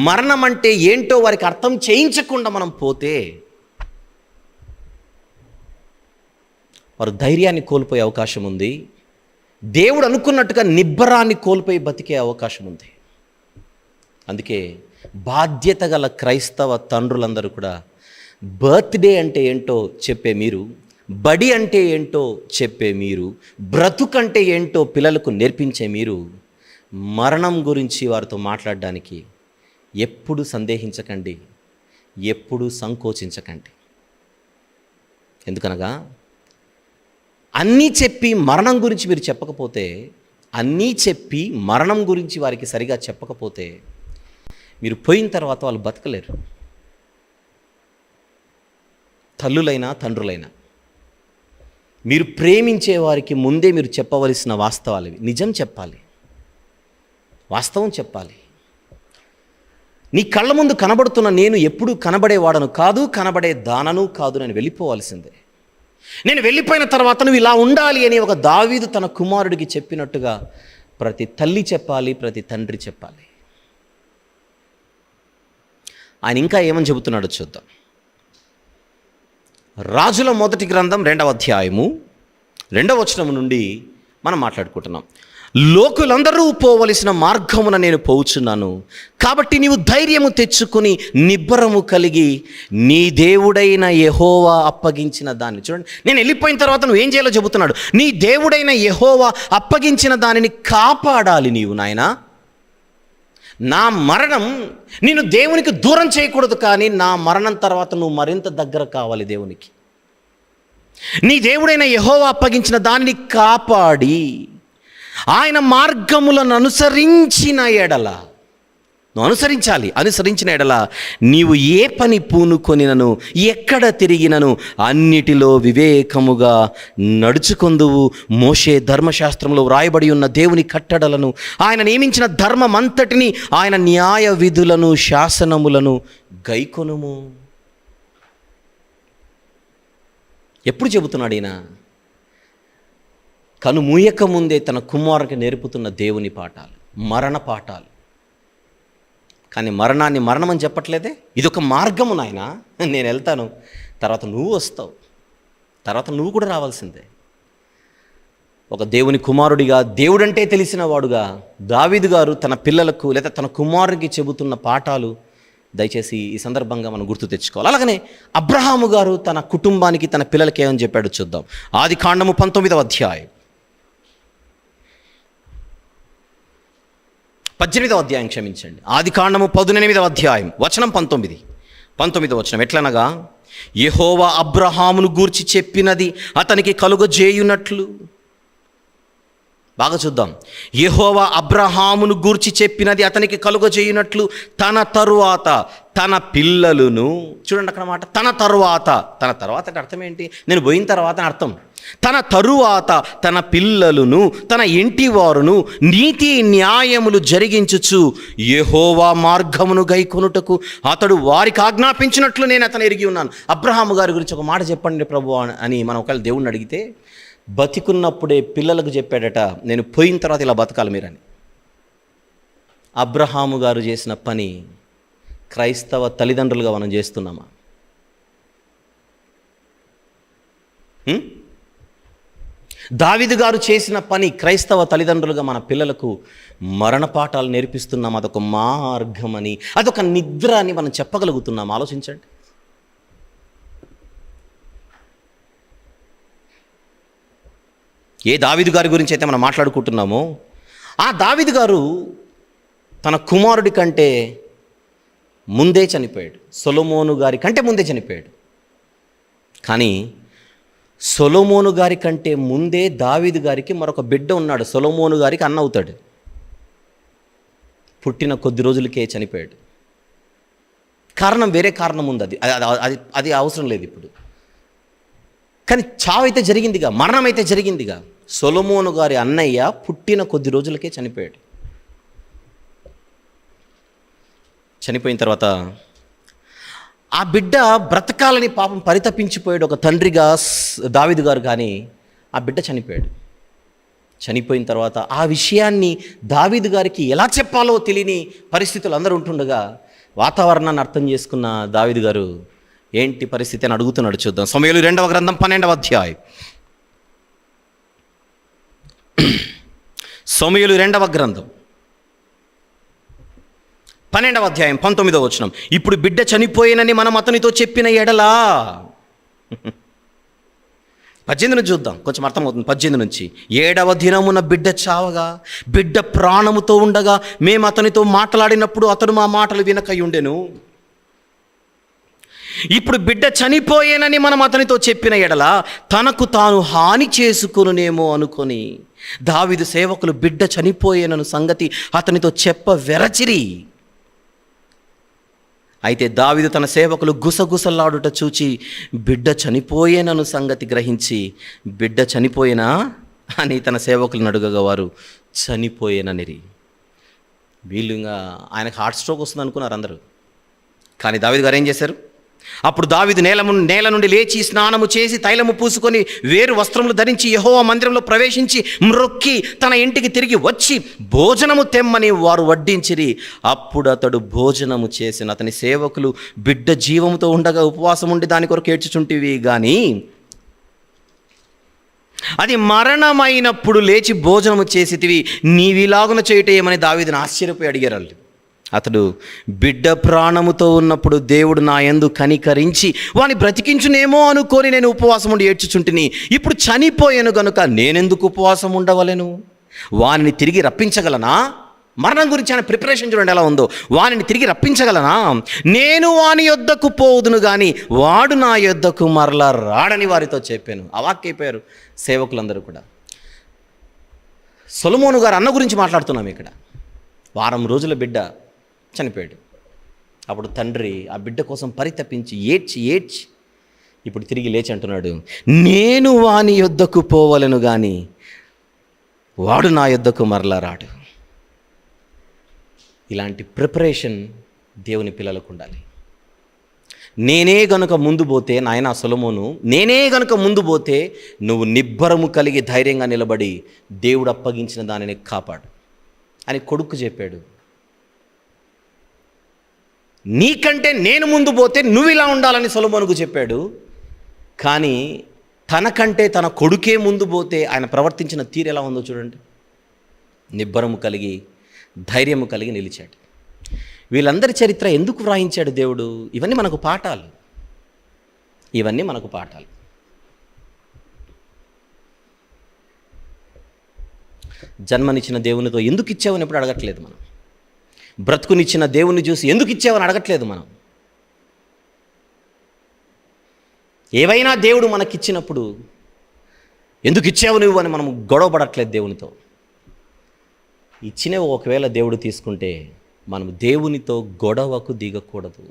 మరణం అంటే ఏంటో వారికి అర్థం చేయించకుండా మనం పోతే, వారు ధైర్యాన్ని కోల్పోయే అవకాశం ఉంది. దేవుడు అనుకున్నట్టుగా నిబ్బరాన్ని కోల్పోయి బతికే అవకాశం ఉంది. అందుకే బాధ్యత గల క్రైస్తవ తండ్రులందరూ కూడా బర్త్డే అంటే ఏంటో చెప్పే మీరు, బడి అంటే ఏంటో చెప్పే మీరు, బ్రతుకంటే ఏంటో పిల్లలకు నేర్పించే మీరు, మరణం గురించి వారితో మాట్లాడడానికి ఎప్పుడు సందేహించకండి, ఎప్పుడు సంకోచించకండి. ఎందుకనగా అన్నీ చెప్పి మరణం గురించి మీరు చెప్పకపోతే, అన్నీ చెప్పి మరణం గురించి వారికి సరిగా చెప్పకపోతే, మీరు పోయిన తర్వాత వాళ్ళు బతకలేరు. తల్లులైనా తండ్రులైనా మీరు ప్రేమించే వారికి ముందే మీరు చెప్పవలసిన వాస్తవాలు ఇవి. నిజం చెప్పాలి, వాస్తవం చెప్పాలి. నీ కళ్ళ ముందు కనబడుతున్న నేను ఎప్పుడు కనబడేవాడను కాదు, కనబడే దానను కాదు, నేను వెళ్ళిపోవాల్సిందే. నేను వెళ్ళిపోయిన తర్వాత నువ్వు ఇలా ఉండాలి అని ఒక దావీదు తన కుమారుడికి చెప్పినట్టుగా ప్రతి తల్లి చెప్పాలి, ప్రతి తండ్రి చెప్పాలి. ఆయన ఇంకా ఏమని చెబుతున్నాడో చూద్దాం. రాజుల మొదటి గ్రంథం 2వ అధ్యాయము 2వ వచనం నుండి మనం మాట్లాడుకుంటున్నాం. లోకులందరూ పోవలసిన మార్గమున నేను పోవుచున్నాను, కాబట్టి నీవు ధైర్యము తెచ్చుకుని నిబ్బరము కలిగి నీ దేవుడైన యెహోవా అప్పగించిన దాన్ని. చూడండి, నేను వెళ్ళిపోయిన తర్వాత నువ్వు ఏం చేయాలో చెబుతున్నాడు. నీ దేవుడైన యెహోవా అప్పగించిన దానిని కాపాడాలి నీవు. నాయనా, నా మరణం నిన్ను దేవునికి దూరం చేయకూడదు, కానీ నా మరణం తర్వాత నువ్వు మరింత దగ్గర కావాలి దేవునికి. నీ దేవుడైన యెహోవా అప్పగించిన దానిని కాపాడి ఆయన మార్గములను అనుసరించిన ఎడల, నువ్వు అనుసరించాలి, అనుసరించిన ఎడల నీవు ఏ పని పూనుకొనినను ఎక్కడ తిరిగినను అన్నిటిలో వివేకముగా నడుచుకొందువు. మోషే ధర్మశాస్త్రంలో వ్రాయబడి ఉన్న దేవుని కట్టడలను, ఆయన నియమించిన ధర్మమంతటిని, ఆయన న్యాయ విధులను శాసనములను గైకొనుము. ఎప్పుడు చెబుతున్నాడు ఈయన? కనుమూయక ముందే తన కుమారునికి నేర్పుతున్న దేవుని పాఠాలు, మరణ పాఠాలు. కానీ మరణాన్ని మరణం అని చెప్పట్లేదే. ఇదొక మార్గము నాయనా, నేను వెళ్తాను, తర్వాత నువ్వు వస్తావు, తర్వాత నువ్వు కూడా రావాల్సిందే. ఒక దేవుని కుమారుడిగా, దేవుడంటే తెలిసిన వాడుగా దావీదు గారు తన పిల్లలకు లేదా తన కుమారునికి చెబుతున్న పాఠాలు దయచేసి ఈ సందర్భంగా మనం గుర్తు తెచ్చుకోవాలి. అలాగనే అబ్రహాము గారు తన కుటుంబానికి, తన పిల్లలకి ఏమని చెప్పాడో చూద్దాం. ఆదికాండము 19వ అధ్యాయం 18వ అధ్యాయం, క్షమించండి, ఆదికాండము 18వ అధ్యాయం వచనం 19వ వచనం. ఎట్లనగా, యెహోవా అబ్రహామును గూర్చి చెప్పినది అతనికి కలుగజేయునట్లు. బాగా చూద్దాం. యెహోవా అబ్రహామును గూర్చి చెప్పినది అతనికి కలుగజేయునట్లు తన తరువాత తన పిల్లలను, చూడండి అక్కడ మాట, తన తరువాత అంటే అర్థం ఏంటి? నేను పోయిన తర్వాత అని అర్థం. తన తరువాత తన పిల్లలను, తన ఇంటి వారును నీతి న్యాయములు జరిగించుచు యెహోవా మార్గమును గైకొనుటకు అతడు వారికి ఆజ్ఞాపించినట్లు నేను అతను ఎరిగి ఉన్నాను. అబ్రహాము గారి గురించి ఒక మాట చెప్పండి ప్రభు అని మనం ఒకవేళ దేవుణ్ణి అడిగితే, బతికున్నప్పుడే పిల్లలకు చెప్పాడట, నేను పోయిన తర్వాత ఇలా బతకాలి మీరని. అబ్రహాము గారు చేసిన పని క్రైస్తవ తల్లిదండ్రులుగా మనం చేస్తున్నామా? దావీదు గారు చేసిన పని క్రైస్తవ తల్లిదండ్రులుగా మన పిల్లలకు మరణపాఠాలు నేర్పిస్తున్నాం. అదొక మార్గం అని, అదొక నిద్ర అని మనం చెప్పగలుగుతున్నాం. ఆలోచించండి. ఏ దావీదు గారి గురించి అయితే మనం మాట్లాడుకుంటున్నామో, ఆ దావీదు గారు తన కుమారుడి కంటే ముందే చనిపోయాడు. సొలొమోను గారి కంటే ముందే చనిపోయాడు. కానీ సొలొమోను గారి కంటే ముందే దావీదు గారికి మరొక బిడ్డ ఉన్నాడు. సొలొమోను గారికి అన్న అవుతాడు. పుట్టిన కొద్ది రోజులకే చనిపోయాడు. కారణం, వేరే కారణం ఉంది. అది అవసరం లేదు ఇప్పుడు. కానీ చావైతే జరిగిందిగా, మరణం అయితే జరిగిందిగా. సొలొమోను గారి అన్నయ్య పుట్టిన కొద్ది రోజులకే చనిపోయాడు. చనిపోయిన తర్వాత ఆ బిడ్డ బ్రతకాలని పాపం పరితపించిపోయాడు ఒక తండ్రిగా దావీదు గారు. కానీ ఆ బిడ్డ చనిపోయాడు. చనిపోయిన తర్వాత ఆ విషయాన్ని దావీదు గారికి ఎలా చెప్పాలో తెలియని పరిస్థితులు అందరూ ఉంటుండగా వాతావరణాన్ని అర్థం చేసుకున్న దావీదు గారు ఏంటి పరిస్థితి అని అడుగుతున్నాడు. చూద్దాం. సమూయేలు 2వ గ్రంథం 12వ అధ్యాయం. సమూయేలు 2వ గ్రంథం 12వ అధ్యాయం 19వ వచనం. ఇప్పుడు బిడ్డ చనిపోయినని మనం అతనితో చెప్పిన ఎడలా, 18 నుంచి చూద్దాం, కొంచెం అర్థమవుతుంది. 18 నుంచి. 7వ దినమున బిడ్డ చావగా, బిడ్డ ప్రాణముతో ఉండగా మేము అతనితో మాట్లాడినప్పుడు అతను మా మాటలు వినకై ఉండెను. ఇప్పుడు బిడ్డ చనిపోయేనని మనం అతనితో చెప్పిన ఎడల తనకు తాను హాని చేసుకునేమో అనుకొని దావీదు సేవకులు బిడ్డ చనిపోయేనను సంగతి అతనితో వెరచిరి. అయితే దావీదు తన సేవకులు గుసగుసలాడుట చూచి బిడ్డ చనిపోయేనను సంగతి గ్రహించి, బిడ్డ చనిపోయేనా అని తన సేవకులను అడుగగా వారు చనిపోయేననిరి. వీళ్ళుగా ఆయనకు హార్ట్ స్ట్రోక్ వస్తుంది అనుకున్నారు అందరూ. కానీ దావీదు గారు ఏం చేశారు? అప్పుడు దావీదు నేల నుండి లేచి స్నానము చేసి తైలము పూసుకొని వేరు వస్త్రములు ధరించి యెహోవా మందిరంలో ప్రవేశించి మ్రొక్కి తన ఇంటికి తిరిగి వచ్చి భోజనము తెమ్మని వారు వడ్డించిరి. అప్పుడు అతడు భోజనము చేసిన అతని సేవకులు బిడ్డ జీవముతో ఉండగా ఉపవాసం ఉండి దాని కొరకు ఏడ్చుచుంటివి గాని అది మరణమైనప్పుడు లేచి భోజనము చేసితివి, నీవిలాగున చేయటేయమని దావీదును ఆశ్చర్యపోయి అడిగారు. అతడు బిడ్డ ప్రాణముతో ఉన్నప్పుడు దేవుడు నా యందు కనికరించి వాని బ్రతికించునేమో అనుకొని నేను ఉపవాసం ఉండి ఏడ్చుచుంటిని. ఇప్పుడు చనిపోయాను గనుక నేనెందుకు ఉపవాసం ఉండవలెను? వానిని తిరిగి రప్పించగలనా? మరణం గురించి ఆయన ప్రిపరేషన్ చూడండి ఎలా ఉందో. వానిని తిరిగి రప్పించగలనా? నేను వాని యొద్దకు పోదును కానీ వాడు నా యొద్దకు మరలా రాడని వారితో చెప్పాను. అవాక్కైపోయారు సేవకులందరూ కూడా. సొలొమోను గారు అన్న గురించి మాట్లాడుతున్నాం ఇక్కడ. వారం రోజుల బిడ్డ చనిపోయాడు. అప్పుడు తండ్రి ఆ బిడ్డ కోసం పరితపించి ఏడ్చి ఇప్పుడు తిరిగి లేచి అంటున్నాడు, నేను వాని యొద్దకు పోవలను కానీ వాడు నా యొద్దకు మరలా రాడు. ఇలాంటి ప్రిపరేషన్ దేవుని పిల్లలకు ఉండాలి. నేనే గనుక ముందు పోతే, నాయనా సొలొమోను, నేనే గనుక ముందు పోతే నువ్వు నిబ్బరము కలిగి ధైర్యంగా నిలబడి దేవుడు అప్పగించిన దానిని కాపాడు అని కొడుకు చెప్పాడు. నీకంటే నేను ముందు పోతే నువ్వు ఇలా ఉండాలని సొలొమోనుకు చెప్పాడు. కానీ తనకంటే తన కొడుకే ముందు పోతే ఆయన ప్రవర్తించిన తీరు ఎలా ఉందో చూడండి. నిబ్బరము కలిగి ధైర్యము కలిగి నిలిచాడు. వీళ్ళందరి చరిత్ర ఎందుకు వ్రాయించాడు దేవుడు? ఇవన్నీ మనకు పాఠాలు. జన్మనిచ్చిన దేవునితో ఎందుకు ఇచ్చావని ఎప్పుడు అడగట్లేదు మనం. బ్రతుకునిచ్చిన దేవుని చూసి ఎందుకు ఇచ్చావని అడగట్లేదు మనం. ఏవైనా దేవుడు మనకిచ్చినప్పుడు ఎందుకు ఇచ్చావు నువ్వు అని మనం గొడవ పడట్లేదు దేవునితో. ఇచ్చినవి ఒకవేళ దేవుడు తీసుకుంటే మనం దేవునితో గొడవకు దిగకూడదు.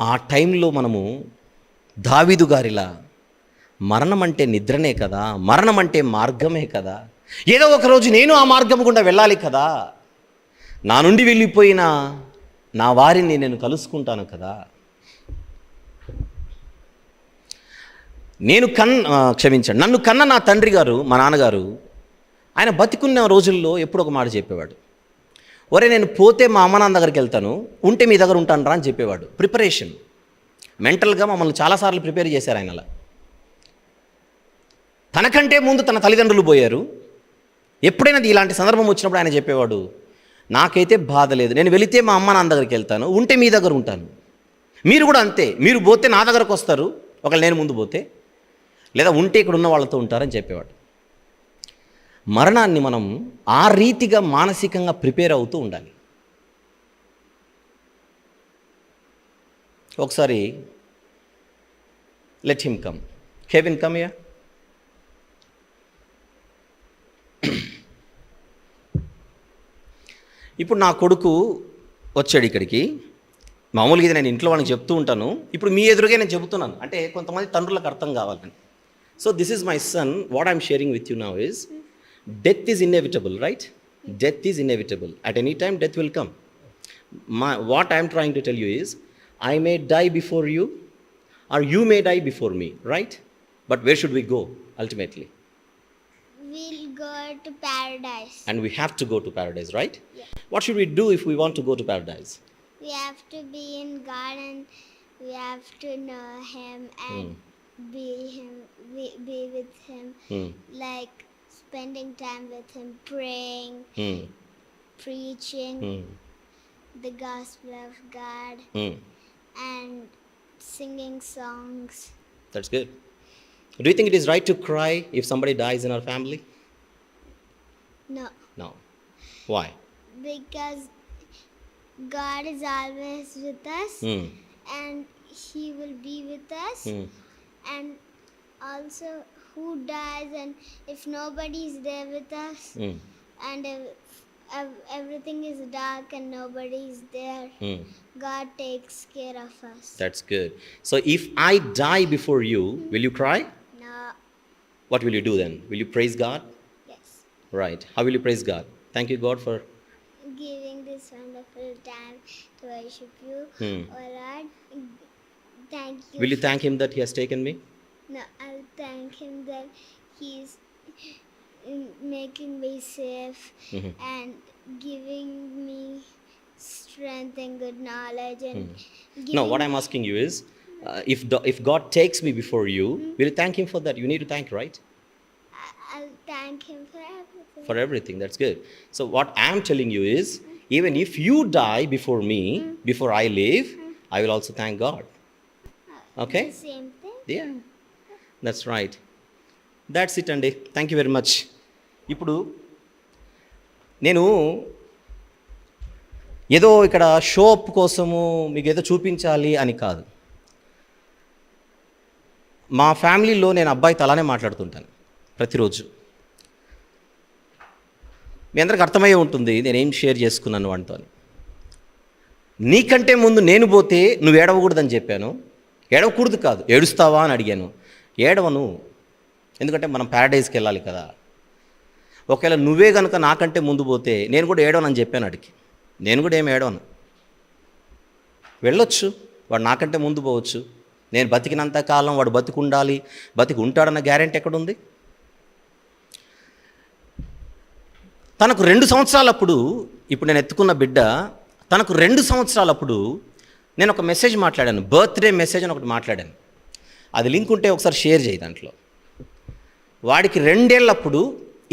ఆ టైంలో మనము దావీదు గారిలా మరణం అంటే నిద్రనే కదా, మరణం అంటే మార్గమే కదా, ఏదో ఒకరోజు నేను ఆ మార్గం గుండా వెళ్ళాలి కదా, నా నుండి వెళ్ళిపోయిన నా వారిని నేను కలుసుకుంటాను కదా, క్షమించండి, నన్ను కన్న నా తండ్రి గారు, మా నాన్నగారు, ఆయన బతికున్న రోజుల్లో ఎప్పుడు ఒక మాట చెప్పేవాడు, ఒరే నేను పోతే మా అమ్మ నాన్న దగ్గరికి వెళ్తాను, ఉంటే మీ దగ్గర ఉంటాను రా అని చెప్పేవాడు. ప్రిపరేషన్, మెంటల్గా మమ్మల్ని చాలాసార్లు ప్రిపేర్ చేశారు ఆయన. అలా తనకంటే ముందు తన తల్లిదండ్రులు పోయారు. ఎప్పుడైనా ఇలాంటి సందర్భం వచ్చినప్పుడు ఆయన చెప్పేవాడు, నాకైతే బాధ లేదు, నేను వెళితే మా అమ్మ నాన్న దగ్గరికి వెళ్తాను, ఉంటే మీ దగ్గర ఉంటాను, మీరు కూడా అంతే, మీరు పోతే నా దగ్గరకు వస్తారు, ఒకవేళ నేను ముందు పోతే, లేదా ఉంటే ఇక్కడ ఉన్న వాళ్ళతో ఉంటారని చెప్పేవాడు. మరణాన్ని మనం ఆ రీతిగా మానసికంగా ప్రిపేర్ అవుతూ ఉండాలి. ఒకసారి let him come, Kevin come here. ఇప్పుడు నా కొడుకు వచ్చాడు ఇక్కడికి. మామూలుగా ఇది నేను ఇంట్లో వాళ్ళకి చెప్తూ ఉంటాను, ఇప్పుడు మీ ఎదురుగా నేను చెబుతున్నాను, అంటే కొంతమంది తండ్రులకు అర్థం కావాలని. So this is my son, what I'm sharing with you now is, death is inevitable, right? Death is inevitable. At any time death will come. What I'm trying to tell you is, I may die before you or you may die before me, right? But where should we go ultimately? We'll go to paradise. And we have to go to paradise, right? Yeah. What should we do if we want to go to paradise? We have to be in God and we have to know Him and be with Him, like spending time with Him, praying, preaching the gospel of God. And singing songs. That's good. Do you think it is right to cry if somebody dies in our family? No. No. Why? Because God is always with us and He will be with us. And also who dies, and if nobody is there with us and everything is dark and nobody is there, God takes care of us. That's good. So if I die before you, will you cry? No. What will you do then? Will you praise God? Yes. Right. How will you praise God? Thank you, God, for giving this wonderful time to worship you. Oh Lord, thank you. Will you thank Him that He has taken me? No, I'll thank Him that He's making me safe and giving me strength and good knowledge and No, what I'm asking you is, if God takes me before you, will you thank Him for that? You need to thank, right? I'll thank Him for everything. For everything, that's good. So what I'm telling you is, even if you die before me, before I live, I will also thank God. Okay? The same thing? Yeah, that's right. That's it అండి. Thank you very much. ఇప్పుడు నేను ఏదో ఇక్కడ show up కోసము మీకు ఏదో చూపించాలి అని కాదు. మా ఫ్యామిలీలో నేను అబ్బాయితో అలానే మాట్లాడుతుంటాను ప్రతిరోజు. మీ అందరికి అర్థమయ్యే ఉంటుంది నేనేం షేర్ చేసుకున్నాను వాడితో. నీకంటే ముందు నేను పోతే నువ్వు ఏడవకూడదని చెప్పాను. ఏడవకూడదు కాదు, ఏడుస్తావా అని అడిగాను. ఏడవను, ఎందుకంటే మనం ప్యారడైజ్కి వెళ్ళాలి కదా. ఒకవేళ నువ్వే కనుక నాకంటే ముందు పోతే నేను కూడా ఏడవనని చెప్పాను అడిగి. నేను కూడా ఏమి ఏడవను, వెళ్ళొచ్చు, వాడు నాకంటే ముందు పోవచ్చు. నేను బతికినంత కాలం వాడు బతికి ఉండాలి, బతికి ఉంటాడన్న గ్యారెంటీ ఎక్కడుంది? తనకు 2 సంవత్సరాలప్పుడు, ఇప్పుడు నేను ఎత్తుకున్న బిడ్డ తనకు 2 సంవత్సరాలప్పుడు నేను ఒక మెసేజ్ మాట్లాడాను, బర్త్డే మెసేజ్ అని ఒకటి మాట్లాడాను. అది లింక్ ఉంటే ఒకసారి షేర్ చేయి. దాంట్లో వాడికి 2 ఏళ్ళప్పుడు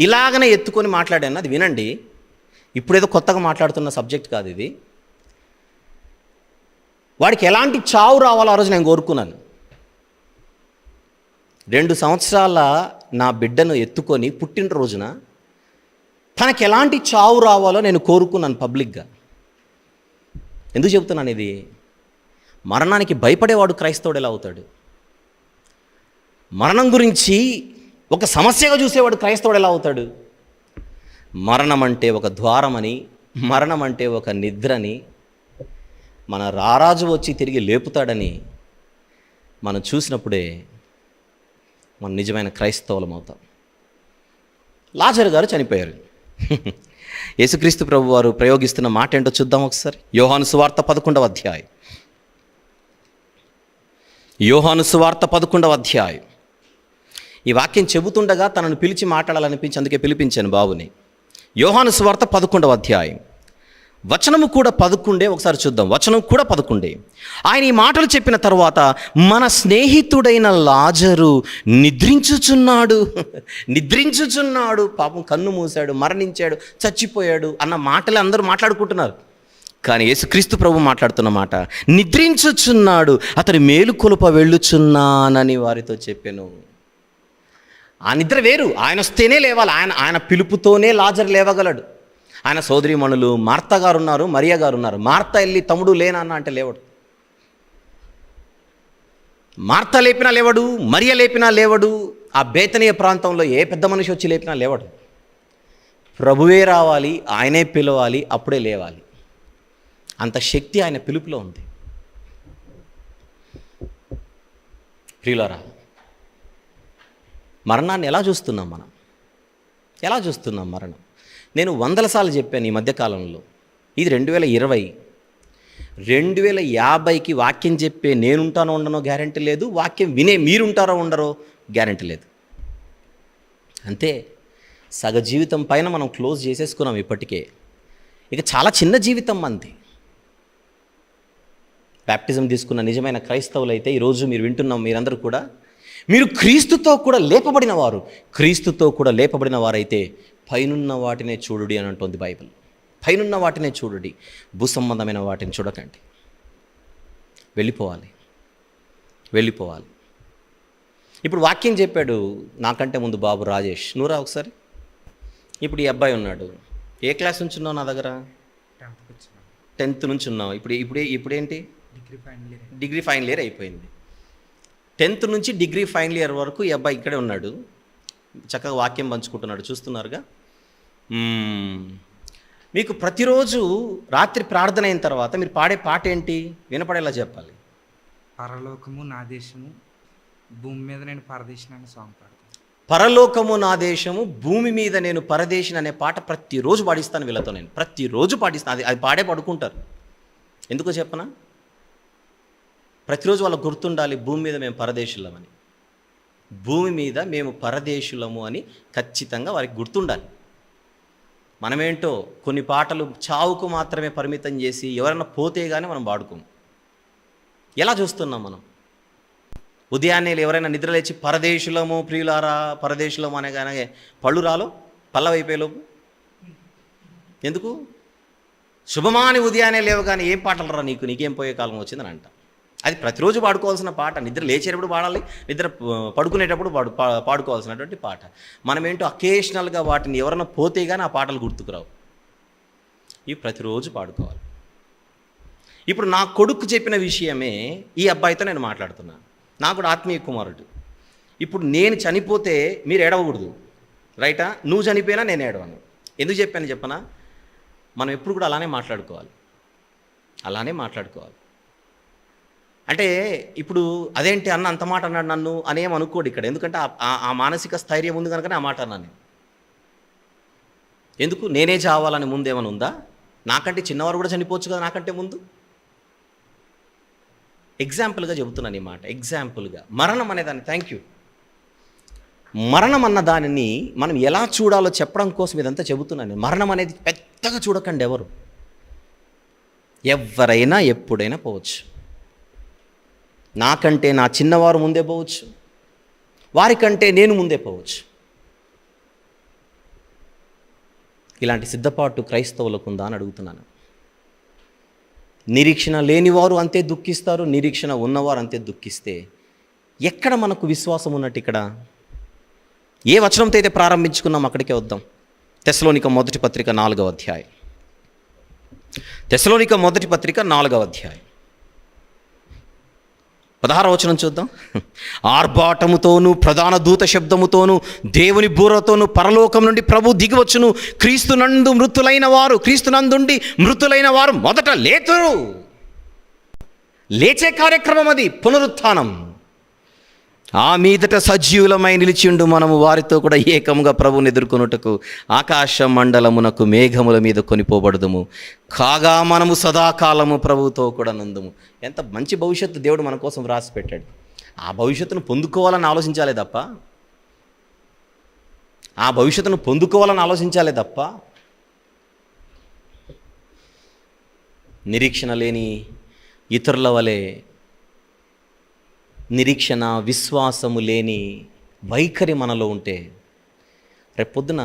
ఇలాగనే ఎత్తుకొని మాట్లాడాను. అది వినండి. ఇప్పుడేదో కొత్తగా మాట్లాడుతున్న సబ్జెక్ట్ కాదు ఇది. వాడికి ఎలాంటి చావు రావాలో ఆ రోజు నేను కోరుకున్నాను. 2 సంవత్సరాల నా బిడ్డను ఎత్తుకొని పుట్టినరోజున తనకి ఎలాంటి చావు రావాలో నేను కోరుకున్నాను పబ్లిక్గా. ఎందుకు చెబుతున్నాను ఇది? మరణానికి భయపడేవాడు క్రైస్తవుడు ఎలా అవుతాడు? మరణం గురించి ఒక సమస్యగా చూసేవాడు క్రైస్తవుడు ఎలా అవుతాడు? మరణం అంటే ఒక ద్వారమని, మరణం అంటే ఒక నిద్రని, మన రారాజు వచ్చి తిరిగి లేపుతాడని మనం చూసినప్పుడే మనం నిజమైన క్రైస్తవులం అవుతాం. లాజరు గారు చనిపోయారు. యేసుక్రీస్తు ప్రభు వారు ప్రయోగిస్తున్న మాట ఏంటో చూద్దాం ఒకసారి. యోహాను సువార్త 11వ అధ్యాయం. యోహాను సువార్త 11వ అధ్యాయం. ఈ వాక్యం చెబుతుండగా తనను పిలిచి మాట్లాడాలనిపించి అందుకే పిలిపించాను బాబుని. యోహాను సువార్త 11వ అధ్యాయం. వచనము కూడా 11. ఒకసారి చూద్దాం. వచనం కూడా 11. ఆయన ఈ మాటలు చెప్పిన తర్వాత, మన స్నేహితుడైన లాజరు నిద్రించుచున్నాడు, పాపం కన్ను మూశాడు, మరణించాడు, చచ్చిపోయాడు అన్న మాటలే అందరూ మాట్లాడుకుంటున్నారు. కానీ యేసుక్రీస్తు ప్రభు మాట్లాడుతున్న మాట, నిద్రించుచున్నాడు, అతని మేలుకొలుప వెళ్ళుచున్నానని వారితో చెప్పాను. ఆ నిద్ర వేరు. ఆయన వస్తేనే లేవాలి. ఆయన పిలుపుతోనే లాజరు లేవగలడు. ఆయన సోదరీమణులు మార్త గారు ఉన్నారు, మరియా గారు ఉన్నారు. మార్త వెళ్ళి తమ్ముడు లేనన్న అంటే లేవడు. మార్త లేపినా లేవడు, మరియ లేపినా లేవడు. ఆ బేతనీయ ప్రాంతంలో ఏ పెద్ద మనిషి వచ్చి లేపినా లేవడు. ప్రభువే రావాలి, ఆయనే పిలవాలి, అప్పుడే లేవాలి. అంత శక్తి ఆయన పిలుపులో ఉంది. ప్రియులారా, మరణాన్ని ఎలా చూస్తున్నాం మనం? ఎలా చూస్తున్నాం మరణం? నేను 100 సార్లు చెప్పాను ఈ మధ్యకాలంలో. ఇది 2020. 2050కి వాక్యం చెప్పే నేనుంటానో ఉండనో గ్యారెంటీ లేదు, వాక్యం వినే మీరుంటారో ఉండరో గ్యారెంటీ లేదు. అంతే. సగ జీవితం పైన మనం క్లోజ్ చేసేసుకున్నాం ఇప్పటికే. ఇక చాలా చిన్న జీవితం మంది. బ్యాప్టిజం తీసుకున్న నిజమైన క్రైస్తవులు అయితే ఈరోజు మీరు వింటున్నాం, మీరందరూ కూడా మీరు క్రీస్తుతో కూడా లేపబడిన వారు. క్రీస్తుతో కూడా లేపబడిన వారైతే పైనున్న వాటినే చూడుడి అని అంటుంది బైబిల్. పైనున్న వాటినే చూడుడి, భూసంబంధమైన వాటిని చూడకండి. వెళ్ళిపోవాలి. ఇప్పుడు వాక్యం చెప్పాడు నాకంటే ముందు బాబు రాజేష్. నువ్వురా ఒకసారి. ఇప్పుడు ఈ అబ్బాయి ఉన్నాడు. ఏ క్లాస్ నుంచి ఉన్నావు నా దగ్గర? 10th నుంచి ఉన్నావు. ఇప్పుడేంటి? డిగ్రీ ఫైనల్ ఇయర్ అయిపోయింది. 10th నుంచి డిగ్రీ ఫైనల్ ఇయర్ వరకు ఈ అబ్బాయి ఇక్కడే ఉన్నాడు. చక్కగా వాక్యం పంచుకుంటున్నాడు, చూస్తున్నారుగా. మీకు ప్రతిరోజు రాత్రి ప్రార్థన అయిన తర్వాత మీరు పాడే పాట ఏంటి? వినపడేలా చెప్పాలి. పరలోకము నా దేశము, భూమి మీద నేను పరదేశిని అనే సాంగ్ పాడతాను. పరలోకము నా దేశము, భూమి మీద నేను పరదేశిని అనే పాట ప్రతిరోజు పాడిస్తాను వీళ్ళతో. నేను ప్రతిరోజు పాడిస్తాను. అది పాడే పడుకుంటారు. ఎందుకో చెప్పనా? ప్రతిరోజు వాళ్ళకు గుర్తుండాలి, భూమి మీద మేము పరదేశులమని. భూమి మీద మేము పరదేశులము అని ఖచ్చితంగా వారికి గుర్తుండాలి. మనమేంటో కొన్ని పాటలు చావుకు మాత్రమే పరిమితం చేసి ఎవరైనా పోతే కానీ మనం పాడుకోము. ఎలా చూస్తున్నాం మనం? ఉదయాన్నే ఎవరైనా నిద్రలేచి పరదేశులము ప్రియులారా పరదేశులము అనగానే పళ్ళు రాలో పల్లవైపోయేలోపు ఎందుకు? శుభమాని ఉదయాన్నే లేవగానే ఏం పాటలు రా నీకేం పోయే కాలం వచ్చిందని అంట. అది ప్రతిరోజు పాడుకోవాల్సిన పాట. నిద్ర లేచేటప్పుడు పాడాలి, నిద్ర పడుకునేటప్పుడు పాడుకోవాల్సినటువంటి పాట. మనమేంటో అకేషనల్గా వాటిని ఎవరైనా పోతే కానీ ఆ పాటలు గుర్తుకురావు. ఇవి ప్రతిరోజు పాడుకోవాలి. ఇప్పుడు నా కొడుకు చెప్పిన విషయమే ఈ అబ్బాయితో నేను మాట్లాడుతున్నాను. నాకు కూడా ఆత్మీయ కుమారుడు. ఇప్పుడు నేను చనిపోతే మీరు ఏడవకూడదు, రైటా? నువ్వు చనిపోయినా నేను ఏడవను. ఎందుకు చెప్పనా? మనం ఎప్పుడు కూడా అలానే మాట్లాడుకోవాలి. అంటే ఇప్పుడు అదేంటి అన్న అంత మాట అన్నాడు నన్ను అనేం అనుకోడు ఇక్కడ. ఎందుకంటే ఆ మానసిక స్థైర్యం ఉంది కనుకనే ఆ మాట అన్నాను నేను. ఎందుకు నేనే చావాలని ముందేమని ఉందా? నాకంటే చిన్నవారు కూడా చనిపోవచ్చు కదా నాకంటే ముందు. ఎగ్జాంపుల్గా చెబుతున్నాను ఈ మాట. ఎగ్జాంపుల్గా మరణం అనేదాన్ని, థ్యాంక్ యూ, మరణం అన్న దానిని మనం ఎలా చూడాలో చెప్పడం కోసం ఇదంతా చెబుతున్నాను. మరణం అనేది పెద్దగా చూడకండి. ఎవరైనా ఎప్పుడైనా పోవచ్చు. నాకంటే నా చిన్నవారు ముందే పోవచ్చు, వారికంటే నేను ముందే పోవచ్చు. ఇలాంటి సిద్ధపాటు క్రైస్తవులకు ఉందా అని అడుగుతున్నాను. నిరీక్షణ లేనివారు అంతే దుఃఖిస్తారు, నిరీక్షణ ఉన్నవారు అంతే దుఃఖిస్తే ఎక్కడ మనకు విశ్వాసం ఉన్నట్టు? ఇక్కడ ఏ వచనంతో అయితే ప్రారంభించుకున్నాం అక్కడికే వద్దాం. తెస్సలోనిక మొదటి పత్రిక 4వ అధ్యాయం. తెస్సలోనిక మొదటి పత్రిక 4వ అధ్యాయం. 16వ వచనం చూద్దాం. ఆర్భాటముతోనూ ప్రధాన దూత శబ్దముతోనూ దేవుని బూరతోనూ పరలోకం నుండి ప్రభు దిగివచ్చును. క్రీస్తునందు మృతులైన వారు మొదట లేతురు. లేచే కార్యక్రమం అది, పునరుత్థానం. ఆ మీదట సజీవులమై నిలిచిండు మనము వారితో కూడా ఏకముగా ప్రభువుని ఎదుర్కొనుటకు ఆకాశ మండలమునకు మేఘముల మీద కొనిపోబడదుము. కాగా మనము సదాకాలము ప్రభువుతో కూడా నందుము. ఎంత మంచి భవిష్యత్తు దేవుడు మన కోసం రాసి పెట్టాడు. ఆ భవిష్యత్తును పొందుకోవాలని ఆలోచించాలే తప్ప నిరీక్షణ లేని ఇతరుల వలె, నిరీక్షణ విశ్వాసము లేని వైఖరి మనలో ఉంటే రేపొద్దున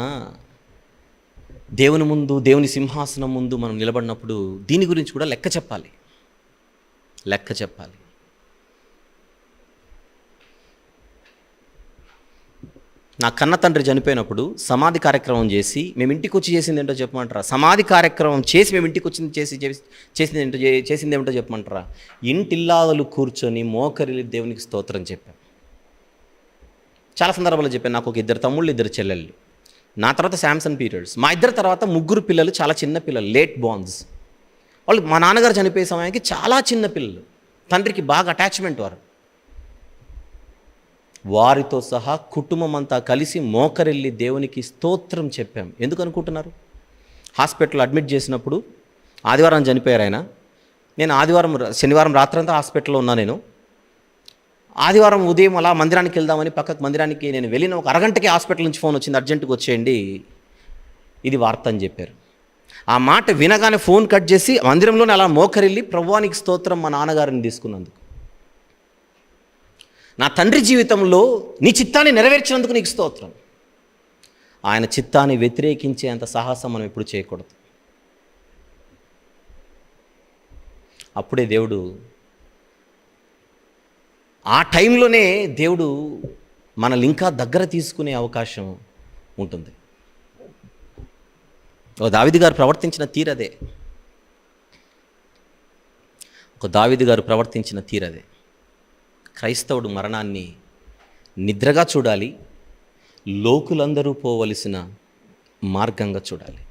దేవుని ముందు, దేవుని సింహాసనం ముందు మనం నిలబడినప్పుడు దీని గురించి కూడా లెక్క చెప్పాలి. నా కన్న తండ్రి చనిపోయినప్పుడు సమాధి కార్యక్రమం చేసి మేము ఇంటికి వచ్చి చేసింది ఏంటో చెప్పమంటారా? సమాధి కార్యక్రమం చేసి మేము ఇంటికి వచ్చి చేసింది ఏమిటో చెప్పమంటారా? ఇంటిల్లాదలు కూర్చొని మోకరిల్లి దేవునికి స్తోత్రం చెప్పాం. చాలా సందర్భాల్లో చెప్పాను. నాకు ఒక 2 తమ్ముళ్ళు 2 చెల్లెళ్ళు. నా తర్వాత శాంసన్ పీరియడ్స్. మా ఇద్దరు తర్వాత 3 పిల్లలు, చాలా చిన్న పిల్లలు, లేట్ బార్న్స్. వాళ్ళు మా నాన్నగారు చనిపోయే సమయానికి చాలా చిన్న పిల్లలు, తండ్రికి బాగా అటాచ్మెంట్. వారితో సహా కుటుంబం అంతా కలిసి మోకరిల్లి దేవునికి స్తోత్రం చెప్పాం. ఎందుకు అనుకుంటున్నారు? హాస్పిటల్లో అడ్మిట్ చేసినప్పుడు ఆదివారం చనిపోయారు ఆయన. నేను శనివారం రాత్రంతా హాస్పిటల్లో ఉన్నా. నేను ఆదివారం ఉదయం అలా మందిరానికి వెళ్దామని పక్కకు మందిరానికి నేను వెళ్ళిన ఒక అరగంటకి హాస్పిటల్ నుంచి ఫోన్ వచ్చింది, అర్జెంటుగా వచ్చేయండి, ఇది వార్త అని చెప్పారు. ఆ మాట వినగానే ఫోన్ కట్ చేసి మందిరంలోనే అలా మోకరిల్లి ప్రభువానికి స్తోత్రం మా నాన్నగారిని తీసుకున్నందుకు. నా తండ్రి జీవితంలో నీ చిత్తాన్ని నెరవేర్చినందుకు నీకు స్తోత్రం. ఆయన చిత్తాన్ని వ్యతిరేకించే అంత సాహసం మనం ఎప్పుడు చేయకూడదు. అప్పుడే దేవుడు, ఆ టైంలోనే దేవుడు మనల్ని ఇంకా దగ్గర తీసుకునే అవకాశం ఉంటుంది. దావీదు గారు ప్రవర్తించిన తీరదే. క్రైస్తవుడు మరణాన్ని నిద్రగా చూడాలి, లోకులందరూ పోవలసిన మార్గంగా చూడాలి.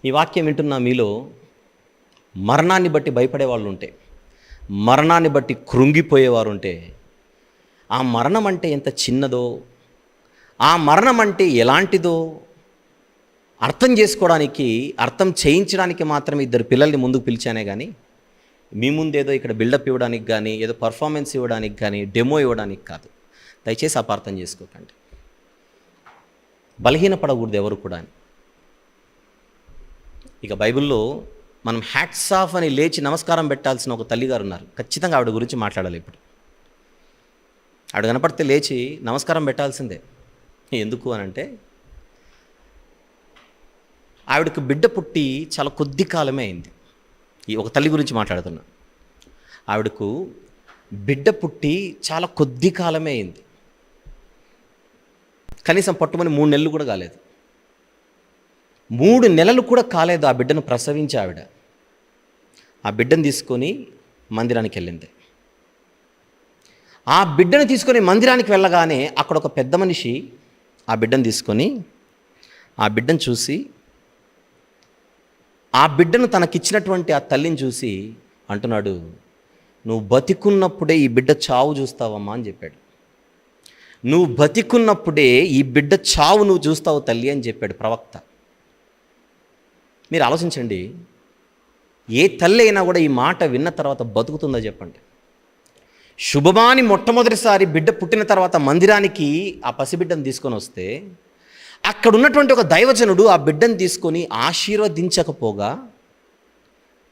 ఈ వాక్యం వింటున్న మీలో మరణాన్ని బట్టి భయపడే వాళ్ళు ఉంటే, మరణాన్ని బట్టి కృంగిపోయేవారు ఉంటే, ఆ మరణం అంటే ఎంత చిన్నదో, ఆ మరణం అంటే ఎలాంటిదో అర్థం చేసుకోవడానికి, అర్థం చేయించడానికి మాత్రమే 2 పిల్లల్ని ముందుకు పిలిచానే కానీ మీ ముందేదో ఇక్కడ బిల్డప్ ఇవ్వడానికి కానీ, ఏదో పర్ఫార్మెన్స్ ఇవ్వడానికి కానీ, డెమో ఇవ్వడానికి కాదు. దయచేసి అపార్థం చేసుకోకండి. బలహీనపడకూడదు ఎవరు కూడా. ఇక బైబిల్లో మనం హ్యాట్స్ ఆఫ్ అని లేచి నమస్కారం పెట్టాల్సిన ఒక తల్లిగారు ఉన్నారు. ఖచ్చితంగా ఆవిడ గురించి మాట్లాడాలి. ఇప్పుడు ఆవిడ కనపడితే లేచి నమస్కారం పెట్టాల్సిందే. ఎందుకు అనంటే, ఆవిడకు బిడ్డ పుట్టి చాలా కొద్ది కాలమే అయింది. ఈ ఒక తల్లి గురించి మాట్లాడుతున్నా. ఆవిడకు బిడ్డ పుట్టి చాలా కొద్ది కాలమే అయింది. కనీసం పట్టుమని 3 నెలలు కూడా కాలేదు. 3 నెలలు కూడా కాలేదు ఆ బిడ్డను ప్రసవించి ఆవిడ ఆ బిడ్డను తీసుకొని మందిరానికి వెళ్ళింది. ఆ బిడ్డను తీసుకొని మందిరానికి వెళ్ళగానే అక్కడ ఒక పెద్ద మనిషి ఆ బిడ్డను తీసుకొని, ఆ బిడ్డను చూసి, ఆ బిడ్డను తనకిచ్చినటువంటి ఆ తల్లిని చూసి అంటున్నాడు, నువ్వు బతికున్నప్పుడే ఈ బిడ్డ చావు చూస్తావమ్మా అని చెప్పాడు. నువ్వు బతికున్నప్పుడే ఈ బిడ్డ చావు నువ్వు చూస్తావు తల్లి అని చెప్పాడు ప్రవక్త. మీరు ఆలోచించండి, ఏ తల్లి అయినా కూడా ఈ మాట విన్న తర్వాత బతుకుతుందో చెప్పండి. శుభమాని మొట్టమొదటిసారి బిడ్డ పుట్టిన తర్వాత మందిరానికి ఆ పసిబిడ్డను తీసుకొని వస్తే, అక్కడ ఉన్నటువంటి ఒక దైవజనుడు ఆ బిడ్డను తీసుకొని ఆశీర్వదించకపోగా,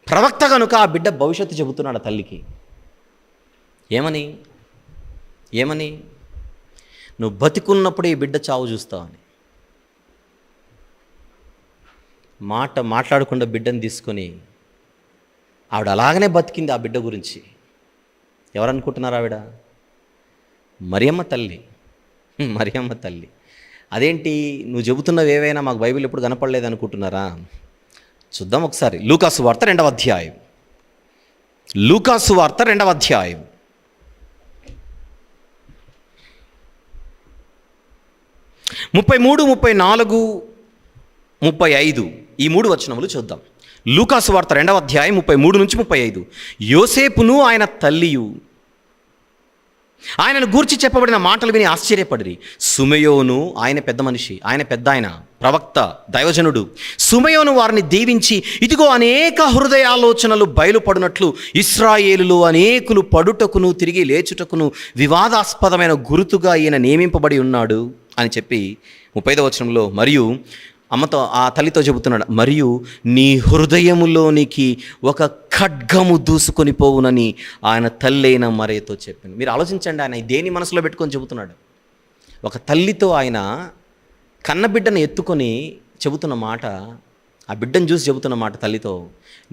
ప్రవక్త కనుక ఆ బిడ్డ భవిష్యత్తు చెబుతున్నాడు ఆ తల్లికి. ఏమని? నువ్వు బతికున్నప్పుడే ఈ బిడ్డ చావు చూస్తావని. మాట్లాడకుండా బిడ్డను తీసుకొని ఆవిడ అలాగనే బతికింది ఆ బిడ్డ గురించి. ఎవరనుకుంటున్నారు? ఆవిడ మరియమ్మ తల్లి. అదేంటి నువ్వు చెబుతున్నవి ఏవైనా మాకు బైబిల్ ఎప్పుడు కనపడలేదు అనుకుంటున్నారా? చూద్దాం ఒకసారి. లూకాసు వార్త 2వ అధ్యాయం లూకాసు వార్త 2వ అధ్యాయం 33, 34, 35 ఈ 3 వచనములు చూద్దాం. లూకాసు వార్త 2వ అధ్యాయం 33 నుంచి 35. యోసేపును ఆయన తల్లియు ఆయనను గూర్చి చెప్పబడిన మాటలు విని ఆశ్చర్యపడిరి. సుమయోను, ఆయన పెద్ద మనిషి, ఆయన పెద్ద ఆయన ప్రవక్త, దైవజనుడు. సుమయోను వారిని దీవించి, ఇదిగో అనేక హృదయాలోచనలు బయలుపడినట్లు ఇశ్రాయేలులో అనేకులు పడుటకును తిరిగి లేచుటకును వివాదాస్పదమైన గురుతుగా ఈయన నియమింపబడి ఉన్నాడు అని చెప్పి 35వ వచనంలో, మరియు అమ్మతో ఆ తల్లితో చెబుతున్నాడు, మరియు నీ హృదయములోనికి ఒక ఖడ్గము దూసుకొని పోవునని ఆయన తల్లి అయిన మరియతో చెప్పింది. మీరు ఆలోచించండి, ఆయన దేని మనసులో పెట్టుకొని చెబుతున్నాడు. ఒక తల్లితో ఆయన కన్నబిడ్డను ఎత్తుకొని చెబుతున్న మాట, ఆ బిడ్డను చూసి చెబుతున్న మాట తల్లితో,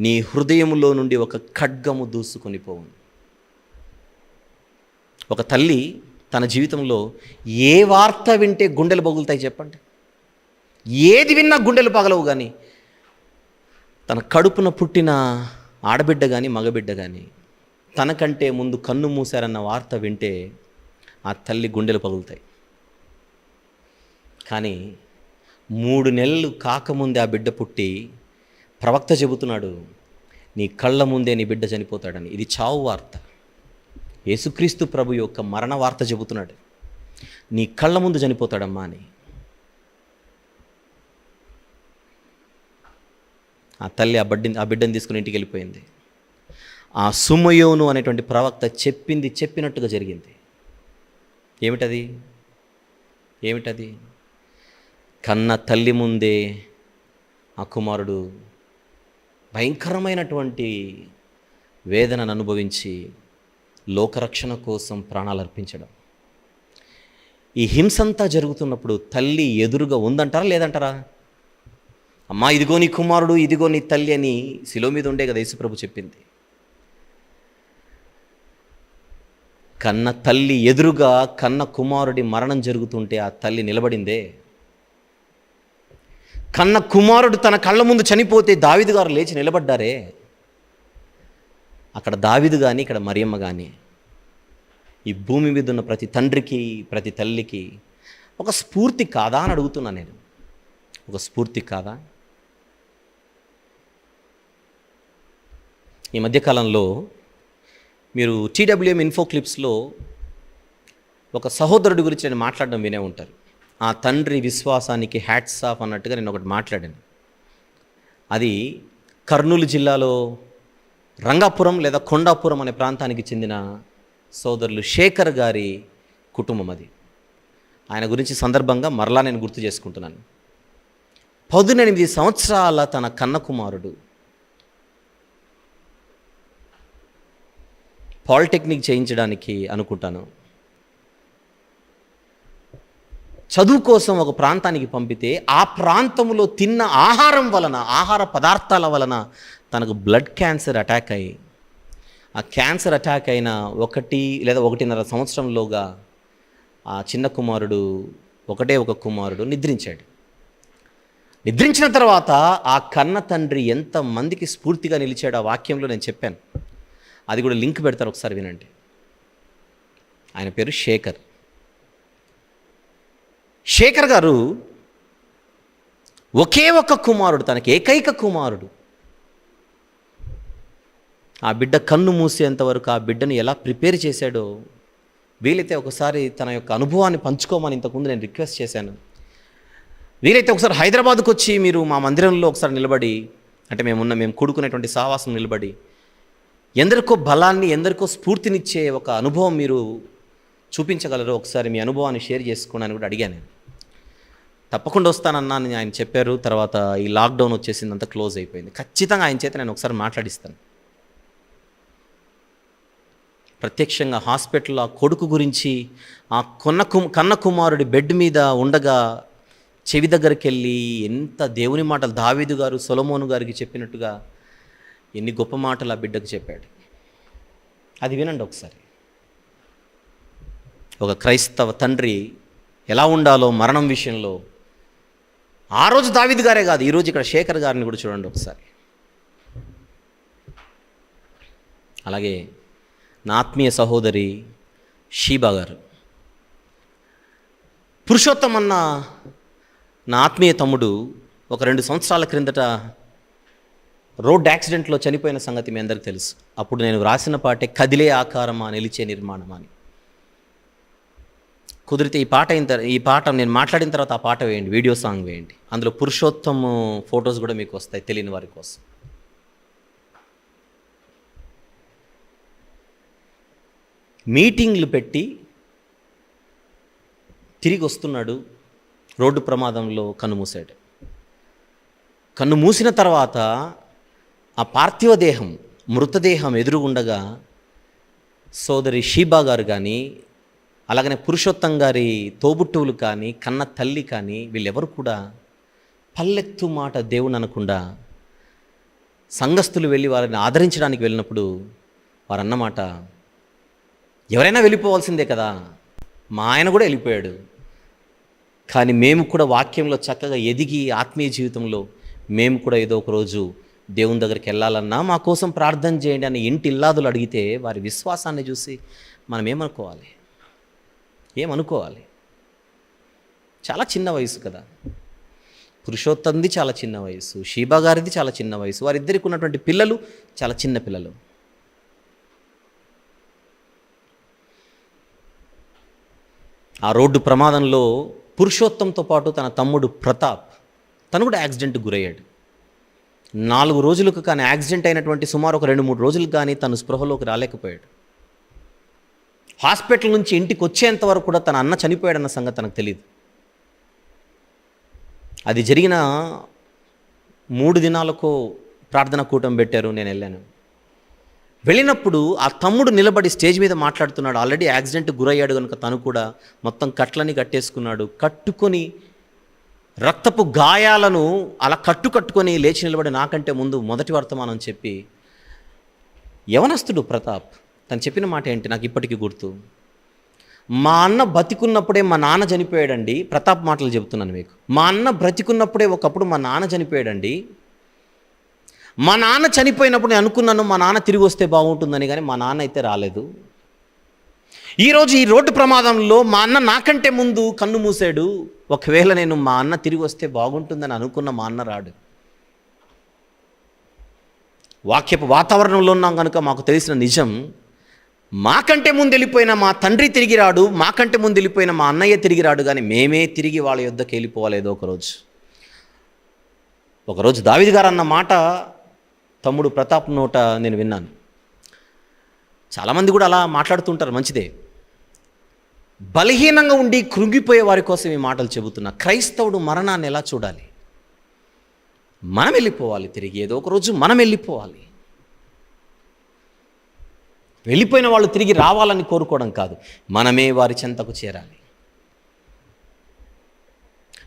నీ హృదయములో నుండి ఒక ఖడ్గము దూసుకొని పోవును. ఒక తల్లి తన జీవితంలో ఏ వార్త వింటే గుండెలు పగులుతాయి చెప్పండి? ఏది విన్నా గుండెలు పగలవు. కానీ తన కడుపున పుట్టిన ఆడబిడ్డ కానీ మగబిడ్డ కానీ తనకంటే ముందు కన్ను మూశారన్న వార్త వింటే ఆ తల్లి గుండెలు పగులుతాయి. కానీ 3 నెలలు కాకముందే ఆ బిడ్డ పుట్టి ప్రవక్త చెబుతున్నాడు, నీ కళ్ళ ముందే నీ బిడ్డ చనిపోతాడని. ఇది చావు వార్త. యేసుక్రీస్తు ప్రభు యొక్క మరణ వార్త చెబుతున్నాడు, నీ కళ్ళ ముందు చనిపోతాడమ్మా అని. ఆ తల్లి ఆ బిడ్డను తీసుకుని ఇంటికి వెళ్ళిపోయింది. ఆ సుమయోను అనేటువంటి ప్రవక్త చెప్పింది చెప్పినట్టుగా జరిగింది. ఏమిటది? కన్న తల్లి ముందే ఆ కుమారుడు భయంకరమైనటువంటి వేదనను అనుభవించి లోకరక్షణ కోసం ప్రాణాలు అర్పించడం. ఈ హింసంతా జరుగుతున్నప్పుడు తల్లి ఎదురుగా ఉందంటారా లేదంటారా? అమ్మా, ఇదిగో నీ కుమారుడు, ఇదిగో నీ తల్లి అని శిలువ మీద ఉండే కదా యేసుప్రభు చెప్పింది. కన్న తల్లి ఎదురుగా కన్న కుమారుడి మరణం జరుగుతుంటే ఆ తల్లి నిలబడిందే. కన్న కుమారుడు తన కళ్ళ ముందు చనిపోతే దావీదు గారు లేచి నిలబడ్డారే. అక్కడ దావీదు కానీ ఇక్కడ మరియమ్మ కానీ ఈ భూమి మీద ఉన్న ప్రతి తండ్రికి ప్రతి తల్లికి ఒక స్ఫూర్తి కాదా అని అడుగుతున్నా నేను. ఒక స్ఫూర్తి కాదా? ఈ మధ్యకాలంలో మీరు TWM ఇన్ఫో క్లిప్స్లో ఒక సహోదరుడి గురించి నేను మాట్లాడడం వినే ఉంటారు. ఆ తండ్రి విశ్వాసానికి హ్యాట్స్ ఆఫ్ అన్నట్టుగా నేను ఒకటి మాట్లాడాను. అది కర్నూలు జిల్లాలో రంగాపురం లేదా కొండాపురం అనే ప్రాంతానికి చెందిన సోదరులు శేఖర్ గారి కుటుంబం. అది ఆయన గురించి సందర్భంగా మరలా నేను గుర్తు చేసుకుంటున్నాను. 18 సంవత్సరాల తన కన్న కుమారుడు పాలిటెక్నిక్ చేయించడానికి అనుకుంటాను చదువు కోసం ఒక ప్రాంతానికి పంపితే ఆ ప్రాంతంలో తిన్న ఆహారం వలన, ఆహార పదార్థాల వలన తనకు బ్లడ్ క్యాన్సర్ అటాక్ అయ్యి, ఆ క్యాన్సర్ అటాక్ అయిన 1 లేదా 1.5 సంవత్సరంలోగా ఆ చిన్న కుమారుడు, ఒక కుమారుడు నిద్రించాడు. నిద్రించిన తర్వాత ఆ కన్న తండ్రి ఎంతమందికి స్ఫూర్తిగా నిలిచాడు ఆ వాక్యంలో నేను చెప్పాను. అది కూడా లింక్ పెడతారు, ఒకసారి వినండి. ఆయన పేరు శేఖర్. శేఖర్ గారు ఒకే ఒక కుమారుడు, తనకి ఏకైక కుమారుడు. ఆ బిడ్డ కన్ను మూసేంత వరకు ఆ బిడ్డను ఎలా ప్రిపేర్ చేశాడో వీలైతే ఒకసారి తన యొక్క అనుభవాన్ని పంచుకోమని ఇంతకుముందు నేను రిక్వెస్ట్ చేశాను. వీలైతే ఒకసారి హైదరాబాద్కు వచ్చి మీరు మా మందిరంలో ఒకసారి నిలబడి, అంటే మేము కూడుకునేటువంటి సావాసం నిలబడి ఎందరికో బలాన్ని, ఎందరికో స్ఫూర్తినిచ్చే ఒక అనుభవం మీరు చూపించగలరు, ఒకసారి మీ అనుభవాన్ని షేర్ చేసుకోండి అని కూడా అడిగాను. తప్పకుండా వస్తానన్నా అని ఆయన చెప్పారు. తర్వాత ఈ లాక్డౌన్ వచ్చేసింది, అంతా క్లోజ్ అయిపోయింది. ఖచ్చితంగా ఆయన చేత నేను ఒకసారి మాట్లాడిస్తాను. ప్రత్యక్షంగా హాస్పిటల్లో ఆ కొడుకు గురించి, ఆ కన్న కుమారుడి బెడ్ మీద ఉండగా చెవి దగ్గరికి వెళ్ళి ఎంత దేవుని మాటలు దావీదు గారు సొలొమోను గారికి చెప్పినట్టుగా ఎన్ని గొప్ప మాటలు ఆ బిడ్డకు చెప్పాడు. అది వినండి ఒకసారి. ఒక క్రైస్తవ తండ్రి ఎలా ఉండాలో మరణం విషయంలో ఆ రోజు దావీదు గారే కాదు, ఈరోజు ఇక్కడ శేఖర్ గారిని కూడా చూడండి ఒకసారి. అలాగే నా ఆత్మీయ సహోదరి షీబా గారు, పురుషోత్తం అన్న నా ఆత్మీయ తమ్ముడు ఒక 2 సంవత్సరాల క్రిందట రోడ్ యాక్సిడెంట్లో చనిపోయిన సంగతి మీ అందరికీ తెలుసు. అప్పుడు నేను రాసిన పాటే కదిలే ఆకారమా నిలిచే నిర్మాణం అని. కుదిరితే ఈ పాట నేను మాట్లాడిన తర్వాత ఆ పాట వేయండి, వీడియో సాంగ్ వేయండి. అందులో పురుషోత్తమ ఫొటోస్ కూడా మీకు వస్తాయి తెలియని వారి కోసం. మీటింగ్లు పెట్టి తిరిగి వస్తున్నాడు, రోడ్డు ప్రమాదంలో కన్నుమూసాడు. కన్ను మూసిన తర్వాత ఆ పార్థివ దేహం, మృతదేహం ఎదురుగుండగా సోదరి షీబా గారు కానీ, అలాగనే పురుషోత్తం గారి తోబుట్టువులు కానీ, కన్న తల్లి కానీ, వీళ్ళెవరు కూడా పల్లెత్తు మాట దేవుని అనకుండా సంఘస్థులు వెళ్ళి వారిని ఆదరించడానికి వెళ్ళినప్పుడు వారు అన్నమాట, ఎవరైనా వెళ్ళిపోవాల్సిందే కదా, మా ఆయన కూడా వెళ్ళిపోయాడు, కానీ మేము కూడా వాక్యంలో చక్కగా ఎదిగి ఆత్మీయ జీవితంలో మేము కూడా ఏదో ఒక రోజు దేవుని దగ్గరికి వెళ్ళాలన్నా మా కోసం ప్రార్థన చేయండి అని ఇంటి ఇల్లాదులు అడిగితే వారి విశ్వాసాన్ని చూసి మనం ఏమనుకోవాలి? చాలా చిన్న వయసు కదా, పురుషోత్తంది చాలా చిన్న వయసు, షీబా గారిది చాలా చిన్న వయసు, వారిద్దరికి ఉన్నటువంటి పిల్లలు చాలా చిన్న పిల్లలు. ఆ రోడ్డు ప్రమాదంలో పురుషోత్తంతో పాటు తన తమ్ముడు ప్రతాప్, తను కూడా యాక్సిడెంట్కి గురయ్యాడు. 4 రోజులకు కానీ యాక్సిడెంట్ అయినటువంటి సుమారు ఒక 2-3 రోజులకు కానీ తను స్పృహలోకి రాలేకపోయాడు. హాస్పిటల్ నుంచి ఇంటికి వచ్చేంత వరకు కూడా తన అన్న చనిపోయాడన్న సంగతి తనకు తెలియదు. అది జరిగిన 3 దినాలకు ప్రార్థన కూటమి పెట్టారు, నేను వెళ్ళాను. వెళ్ళినప్పుడు ఆ తమ్ముడు నిలబడి స్టేజ్ మీద మాట్లాడుతున్నాడు. ఆల్రెడీ యాక్సిడెంట్ గురయ్యాడు కనుక తను కూడా మొత్తం కట్లని కట్టేసుకున్నాడు. కట్టుకొని రక్తపు గాయాలను అలా కట్టుకొని లేచి నిలబడి నాకంటే ముందు మొదటి వర్తమానం చెప్పి, యవనస్తుడు ప్రతాప్, తను చెప్పిన మాట ఏంటి నాకు ఇప్పటికీ గుర్తు. మా అన్న బతికున్నప్పుడే మా నాన్న చనిపోయాడండి. ప్రతాప్ మాటలు చెబుతున్నాను మీకు. మా అన్న బ్రతికున్నప్పుడే ఒకప్పుడు మా నాన్న చనిపోయాడండి. మా నాన్న చనిపోయినప్పుడు నేను అనుకున్నాను మా నాన్న తిరిగి వస్తే బాగుంటుందని, కానీ మా నాన్న అయితే రాలేదు. ఈరోజు ఈ రోడ్డు ప్రమాదంలో మా అన్న నాకంటే ముందు కన్ను మూసాడు. ఒకవేళ నేను మా అన్న తిరిగి వస్తే బాగుంటుందని అనుకున్న మా అన్న రాడు. వాక్యపు వాతావరణంలో ఉన్నాం కనుక మాకు తెలిసిన నిజం, మాకంటే ముందు వెళ్ళిపోయిన మా తండ్రి తిరిగి రాడు, మాకంటే ముందు వెళ్ళిపోయిన మా అన్నయ్య తిరిగి రాడు, కానీ మేమే తిరిగి వాళ్ళ యొద్దకు వెళ్ళిపోవాలి ఏదో ఒకరోజు. దావీదు గారు అన్న మాట తమ్ముడు ప్రతాప్ నోట నేను విన్నాను. చాలామంది కూడా అలా మాట్లాడుతుంటారు, మంచిదే. బలహీనంగా ఉండి కృంగిపోయే వారి కోసం ఈ మాటలు చెబుతున్నా. క్రైస్తవుడు మరణాన్ని ఎలా చూడాలి? మనం వెళ్ళిపోవాలి, తిరిగి ఏదో ఒక రోజు మనం వెళ్ళిపోవాలి. వెళ్ళిపోయిన వాళ్ళు తిరిగి రావాలని కోరుకోవడం కాదు, మనమే వారి చెంతకు చేరాలి.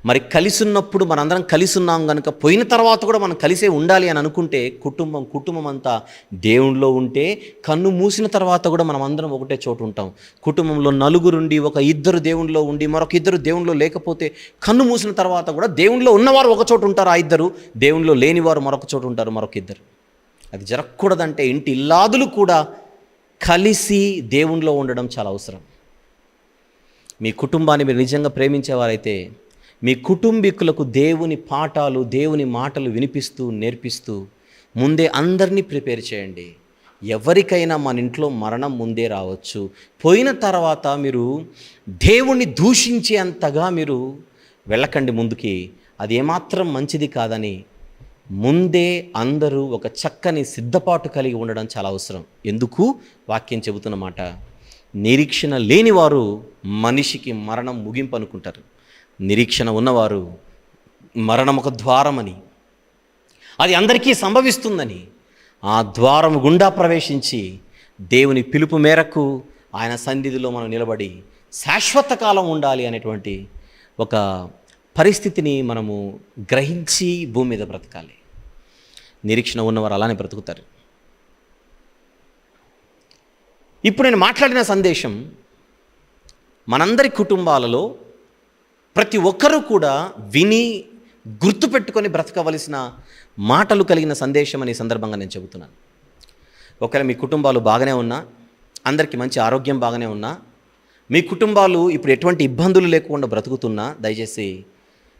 మరి కలిసి ఉన్నప్పుడు మనందరం కలిసి ఉన్నాం కనుక పోయిన తర్వాత కూడా మనం కలిసే ఉండాలి అని అనుకుంటే కుటుంబం అంతా దేవునిలో ఉంటే, కన్ను మూసిన తర్వాత కూడా మనం అందరం ఒకటే చోటు ఉంటాం. కుటుంబంలో 4 ఉండి 1-2 దేవునిలో ఉండి మరొక 2 దేవునిలో లేకపోతే, కన్ను మూసిన తర్వాత కూడా దేవునిలో ఉన్నవారు ఒక చోటు ఉంటారు, ఆ 2 దేవునిలో లేనివారు మరొక చోటు ఉంటారు, మరొక 2. అది జరగకూడదంటే ఇంటి ఇల్లాదులు కూడా కలిసి దేవునిలో ఉండడం చాలా అవసరం. మీ కుటుంబాన్ని మీరు నిజంగా ప్రేమించేవారైతే మీ కుటుంబీకులకు దేవుని పాఠాలు, దేవుని మాటలు వినిపిస్తూ నేర్పిస్తూ ముందే అందరినీ ప్రిపేర్ చేయండి. ఎవరికైనా మన ఇంట్లో మరణం ముందే రావచ్చు. పోయిన తర్వాత మీరు దేవుణ్ణి దూషించేంతగా మీరు వెళ్ళకండి ముందుకి, అది ఏమాత్రం మంచిది కాదని ముందే అందరూ ఒక చక్కని సిద్ధపాటు కలిగి ఉండడం చాలా అవసరం. ఎందుకు వాక్యం చెబుతున్నమాట, నిరీక్షణ లేనివారు మనిషికి మరణం ముగింపు అనుకుంటారు, నిరీక్షణ ఉన్నవారు మరణం ఒక ద్వారమని, అది అందరికీ సంభవిస్తుందని, ఆ ద్వారం గుండా ప్రవేశించి దేవుని పిలుపు మేరకు ఆయన సన్నిధిలో మనం నిలబడి శాశ్వత కాలం ఉండాలి అనేటువంటి ఒక పరిస్థితిని మనము గ్రహించి భూమి మీద బ్రతకాలి. నిరీక్షణ ఉన్నవారు అలానే బ్రతుకుతారు. ఇప్పుడు నేను మాట్లాడిన సందేశం మనందరి కుటుంబాలలో ప్రతి ఒక్కరూ కూడా విని గుర్తుపెట్టుకొని బ్రతకవలసిన మాటలు కలిగిన సందేశం అనే సందర్భంగా నేను చెబుతున్నాను. ఒకవేళ మీ కుటుంబాలు బాగానే ఉన్నా, అందరికీ మంచి ఆరోగ్యం బాగానే ఉన్నా, మీ కుటుంబాలు ఇప్పుడు ఎటువంటి ఇబ్బందులు లేకుండా బ్రతుకుతున్నా, దయచేసి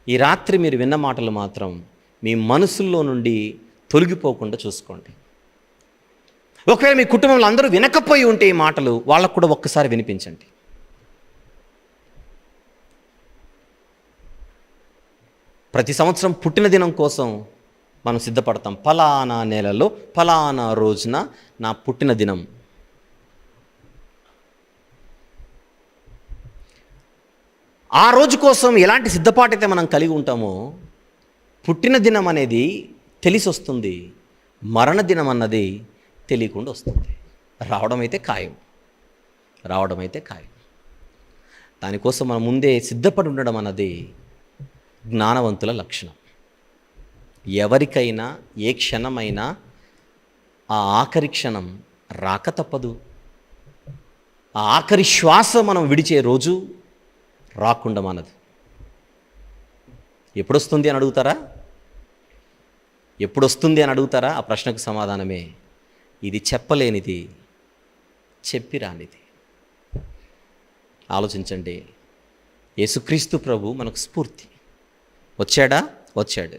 ఈ రాత్రి మీరు విన్న మాటలు మాత్రం మీ మనసుల్లో నుండి తొలగిపోకుండా చూసుకోండి. ఒకవేళ మీ కుటుంబంలో అందరూ వినకపోయి ఉంటే ఈ మాటలు వాళ్ళకు కూడా ఒక్కసారి వినిపించండి. ప్రతి సంవత్సరం పుట్టిన దినం కోసం మనం సిద్ధపడతాం. ఫలానా నెలలో ఫలానా రోజున నా పుట్టిన దినం. ఆ రోజు కోసం ఎలాంటి సిద్ధపాటైతే మనం కలిగి ఉంటామో, పుట్టిన దినం అనేది తెలిసి వస్తుంది, మరణ దినం అన్నది తెలియకుండా వస్తుంది. రావడం అయితే ఖాయం. దానికోసం మనం ముందే సిద్ధపడి ఉండడం అన్నది జ్ఞానవంతుల లక్షణం. ఎవరికైనా ఏ క్షణమైనా ఆ ఆఖరి క్షణం రాక తప్పదు. ఆ ఆఖరి శ్వాస మనం విడిచే రోజు రాకుండా మనదు. ఎప్పుడొస్తుంది అని అడుగుతారా? ఆ ప్రశ్నకు సమాధానమే, ఇది చెప్పలేనిది, చెప్పిరానిది. ఆలోచించండి. యేసుక్రీస్తు ప్రభు మనకు స్ఫూర్తి. వచ్చాడు.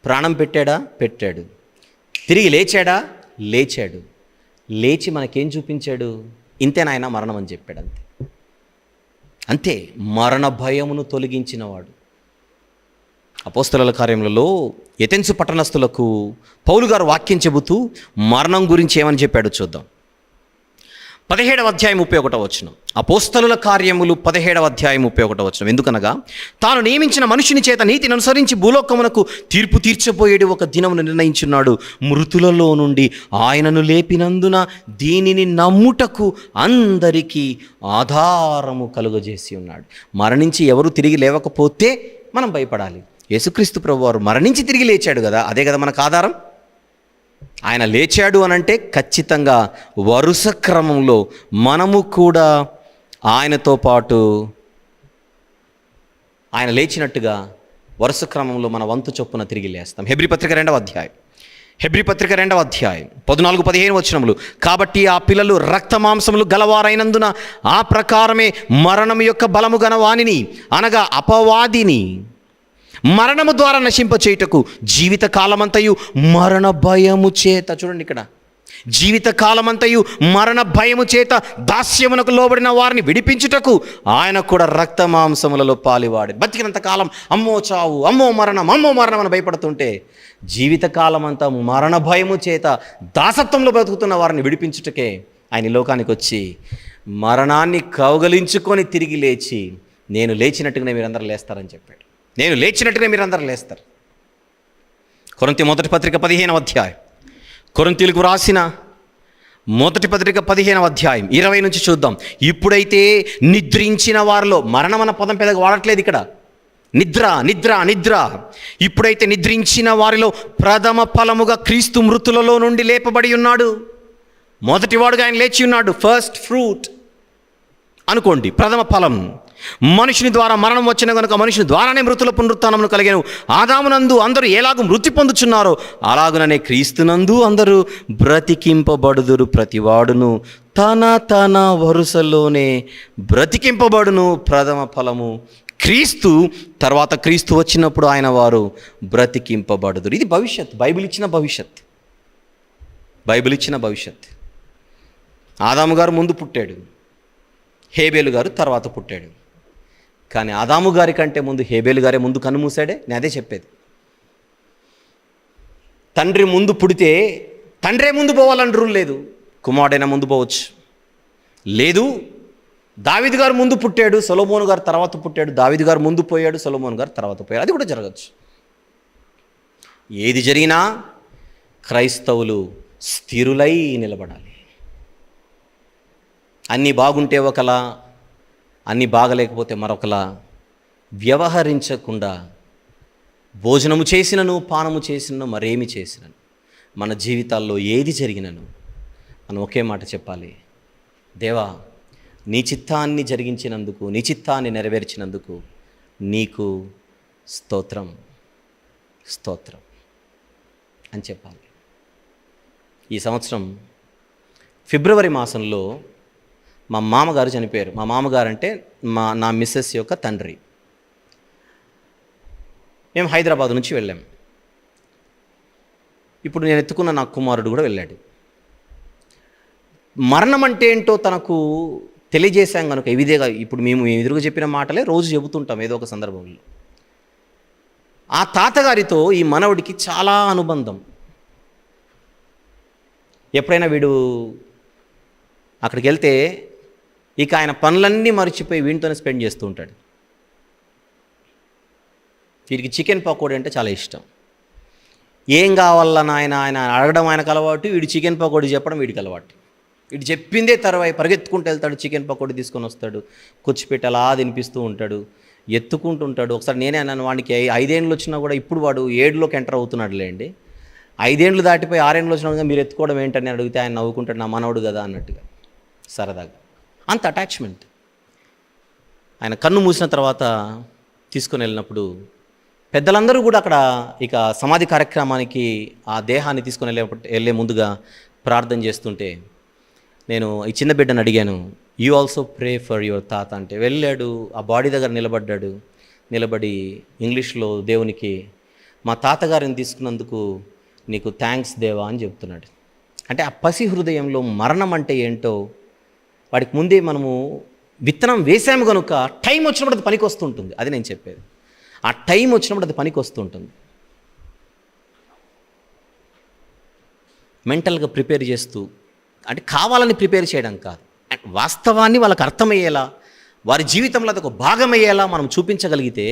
ప్రాణం పెట్టాడు. తిరిగి లేచాడు. లేచి మనకేం చూపించాడు? ఇంతేనాయన మరణం అని చెప్పాడు. అంతే. మరణ భయమును తొలగించినవాడు. అపోస్తలుల కార్యములలో ఎథెన్సు పట్టణస్థులకు పౌలు గారు వాక్యం చెబుతూ మరణం గురించి ఏమని చెప్పాడో చూద్దాం. 17వ అధ్యాయం 31వ వచనం. అపోస్తలుల కార్యములు 17వ అధ్యాయం 31వ వచనం. ఎందుకనగా తాను నియమించిన మనుషుని చేత నీతిని అనుసరించి భూలోకమునకు తీర్పు తీర్చబోయేడు ఒక దినమును నిర్ణయించున్నాడు. మృతులలో నుండి ఆయనను లేపినందున దీనిని నమ్ముటకు అందరికీ ఆధారము కలుగజేసి ఉన్నాడు. మరణించి ఎవరు తిరిగి లేవకపోతే మనం భయపడాలి. యేసుక్రీస్తు ప్రభువారు మరణించి తిరిగి లేచాడు కదా, అదే కదా మనకు ఆధారం. ఆయన లేచాడు అనంటే ఖచ్చితంగా వరుస క్రమంలో మనము కూడా ఆయనతో పాటు ఆయన లేచినట్టుగా వరుస క్రమంలో మన వంతు చొప్పున తిరిగి లేస్తాం. హెబ్రీ పత్రిక 2వ అధ్యాయం 14-15 వచనములు. కాబట్టి ఆ పిల్లలు రక్త మాంసములు గలవారైనందున ఆ ప్రకారమే మరణం యొక్క బలము గల వానిని, అనగా అపవాదిని మరణము ద్వారా నశింపచేయుటకు జీవితకాలమంతయు మరణ భయము చేత, చూడండి ఇక్కడ, జీవితకాలమంతయు మరణ భయము చేత దాస్యమునకు లోబడిన వారిని విడిపించుటకు ఆయన కూడా రక్త మాంసములలో పాలివాడు. బతికినంత కాలం అమ్మో చావు, అమ్మో మరణం అని భయపడుతుంటే జీవితకాలం అంతా మరణ భయము చేత దాసత్వంలో బ్రతుకుతున్న వారిని విడిపించుటకే ఆయన లోకానికి వచ్చి మరణాన్ని కౌగలించుకొని తిరిగి లేచి నేను లేచినట్టుగానే మీరందరూ లేస్తారని చెప్పాడు. కొరింథీ మొదటి పత్రిక 15వ అధ్యాయం, కొరింథీయులకు రాసిన మొదటి పత్రిక 15వ అధ్యాయం 20 నుంచి చూద్దాం. ఇప్పుడైతే నిద్రించిన వారిలో, మరణం అన్న పదం పెద్దగా వాడట్లేదు ఇక్కడ, నిద్ర. ఇప్పుడైతే నిద్రించిన వారిలో ప్రథమ ఫలముగా క్రీస్తు మృతులలో నుండి లేపబడి ఉన్నాడు. మొదటివాడుగా ఆయన లేచి ఉన్నాడు. ఫస్ట్ ఫ్రూట్ అనుకోండి, ప్రథమ ఫలం. మనుషుని ద్వారా మరణం వచ్చిన కనుక మనుషుని ద్వారానే మృతుల పునరుత్థానమును కలిగాను. ఆదామునందు అందరూ ఎలాగూ మృతి పొందుచున్నారో అలాగుననే క్రీస్తునందు అందరూ బ్రతికింపబడుదురు. ప్రతివాడును తన వరుసలోనే బ్రతికింపబడును. ప్రథమ ఫలము క్రీస్తు, తర్వాత క్రీస్తు వచ్చినప్పుడు ఆయన వారు బ్రతికింపబడుదురు. ఇది భవిష్యత్, బైబిల్ ఇచ్చిన భవిష్యత్. ఆదాము గారు ముందు పుట్టాడు, హేబేలు గారు తర్వాత పుట్టాడు. కానీ ఆదాము గారి కంటే ముందు హేబేలు గారే ముందు కన్నుమూసాడే. నేను అదే చెప్పేది. తండ్రి ముందు పుడితే తండ్రే ముందు పోవాలని రూల్ లేదు. కుమారుడైనా ముందు పోవచ్చు. లేదు, దావీదు గారు ముందు పుట్టాడు, సొలొమోను గారు తర్వాత పుట్టాడు. దావీదు గారు ముందు పోయాడు, సొలొమోను గారు తర్వాత పోయాడు. అది కూడా జరగచ్చు. ఏది జరిగినా క్రైస్తవులు స్థిరులై నిలబడాలి. అన్నీ బాగుంటే ఒకలా, అన్నీ బాగలేకపోతే మరొకలా వ్యవహరించకుండా, భోజనము చేసినను పానము చేసినను మరేమి చేసినను, మన జీవితాల్లో ఏది జరిగినను మనం ఒకే మాట చెప్పాలి, దేవా నీ చిత్తాన్ని జరిగించినందుకు, నీ చిత్తాన్ని నెరవేర్చినందుకు నీకు స్తోత్రం అని చెప్పాలి. ఈ సంవత్సరం ఫిబ్రవరి మాసంలో మా మామగారు చనిపోయారు. మా మామగారు అంటే నా మిస్సెస్ యొక్క తండ్రి. మేము హైదరాబాద్ నుంచి వెళ్ళాం. ఇప్పుడు నేను ఎత్తుకున్న నా కుమారుడు కూడా వెళ్ళాడు. మరణం అంటే ఏంటో తనకు తెలియజేశాం కనుక ఇవిదేగా ఇప్పుడు మేము ఎదురుగా చెప్పిన మాటలే రోజు చెబుతుంటాం ఏదో ఒక సందర్భంలో. ఆ తాతగారితో ఈ మనవడికి చాలా అనుబంధం. ఎప్పుడైనా వీడు అక్కడికి వెళ్తే ఇక ఆయన పనులన్నీ మర్చిపోయి వీడితోనే స్పెండ్ చేస్తూ ఉంటాడు. వీడికి చికెన్ పకోడీ అంటే చాలా ఇష్టం. ఏం కావాలన్న ఆయన అడగడం ఆయనకు అలవాటు, వీడు చికెన్ పకోడీ చెప్పడం వీడికి అలవాటు. వీడు చెప్పిందే తర్వాయి పరిగెత్తుకుంటూ వెళ్తాడు, చికెన్ పకోడీ తీసుకొని వస్తాడు, కూర్చిపెట్టి అలా తినిపిస్తూ ఉంటాడు, ఎత్తుకుంటూ ఉంటాడు. ఒకసారి నేనే అన్నాను, వాడికి 5 ఏళ్ళు వచ్చినా కూడా ఇప్పుడు వాడు 7లోకి ఎంటర్ అవుతున్నాడులేండి. 5 ఏళ్ళు దాటిపోయి 6 ఏళ్ళు వచ్చినా మీరు ఎత్తుకోవడం ఏంటని అడిగితే ఆయన నవ్వుకుంటాడు, నా మనవడు కదా అన్నట్టుగా సరదాగా. అంత అటాచ్మెంట్. ఆయన కన్ను మూసిన తర్వాత తీసుకొని వెళ్ళినప్పుడు పెద్దలందరూ కూడా అక్కడ ఇక సమాధి కార్యక్రమానికి ఆ దేహాన్ని తీసుకొని వెళ్ళే ముందుగా ప్రార్థన చేస్తుంటే నేను ఈ చిన్న బిడ్డను అడిగాను, you also pray for your తాత అంటే వెళ్ళాడు. ఆ బాడీ దగ్గర నిలబడి ఇంగ్లీష్లో దేవునికి మా తాతగారిని తీసుకున్నందుకు నీకు థ్యాంక్స్ దేవా అని చెప్తున్నాడు. అంటే ఆ పసి హృదయంలో మరణం అంటే ఏంటో వాడికి ముందే మనము విత్తనం వేసాము కనుక టైం వచ్చినప్పుడు అది పనికి వస్తుంటుంది. అది నేను చెప్పేది. ఆ టైం వచ్చినప్పుడు అది పనికి వస్తుంటుంది. మెంటల్గా ప్రిపేర్ చేస్తూ, అంటే కావాలని ప్రిపేర్ చేయడం కాదు, వాస్తవాన్ని వాళ్ళకి అర్థమయ్యేలా, వారి జీవితంలో అదొక భాగమయ్యేలా మనం చూపించగలిగితే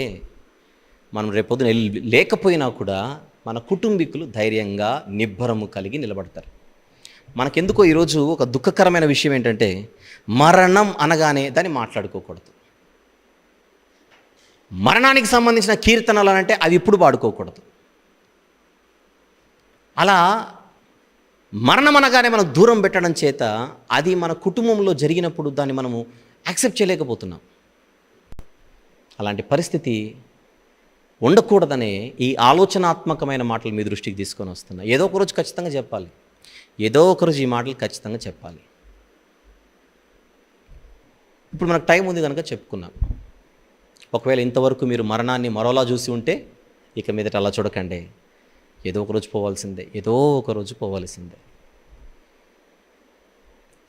మనం రేపొద్దున లేకపోయినా కూడా మన కుటుంబీకులు ధైర్యంగా నిబ్బరము కలిగి నిలబడతారు. మనకెందుకో ఈరోజు ఒక దుఃఖకరమైన విషయం ఏంటంటే మరణం అనగానే దాన్ని మాట్లాడుకోకూడదు. మరణానికి సంబంధించిన కీర్తనలు అంటే అవి ఇప్పుడు పాడుకోకూడదు. అలా మరణం అనగానే మనకు దూరం పెట్టడం చేత అది మన కుటుంబంలో జరిగినప్పుడు దాన్ని మనము యాక్సెప్ట్ చేయలేకపోతున్నాం. అలాంటి పరిస్థితి ఉండకూడదనే ఈ ఆలోచనాత్మకమైన మాటలు మీ దృష్టికి తీసుకొని వస్తున్నా. ఏదో ఒకరోజు ఖచ్చితంగా చెప్పాలి, ఏదో ఒకరోజు ఈ మాటలు ఖచ్చితంగా చెప్పాలి. ఇప్పుడు మనకు టైం ఉంది కనుక చెప్పుకున్నాం. ఒకవేళ ఇంతవరకు మీరు మరణాన్ని మరోలా చూసి ఉంటే ఇక మీదట అలా చూడకండి. ఏదో ఒకరోజు పోవాల్సిందే, ఏదో ఒకరోజు పోవాల్సిందే.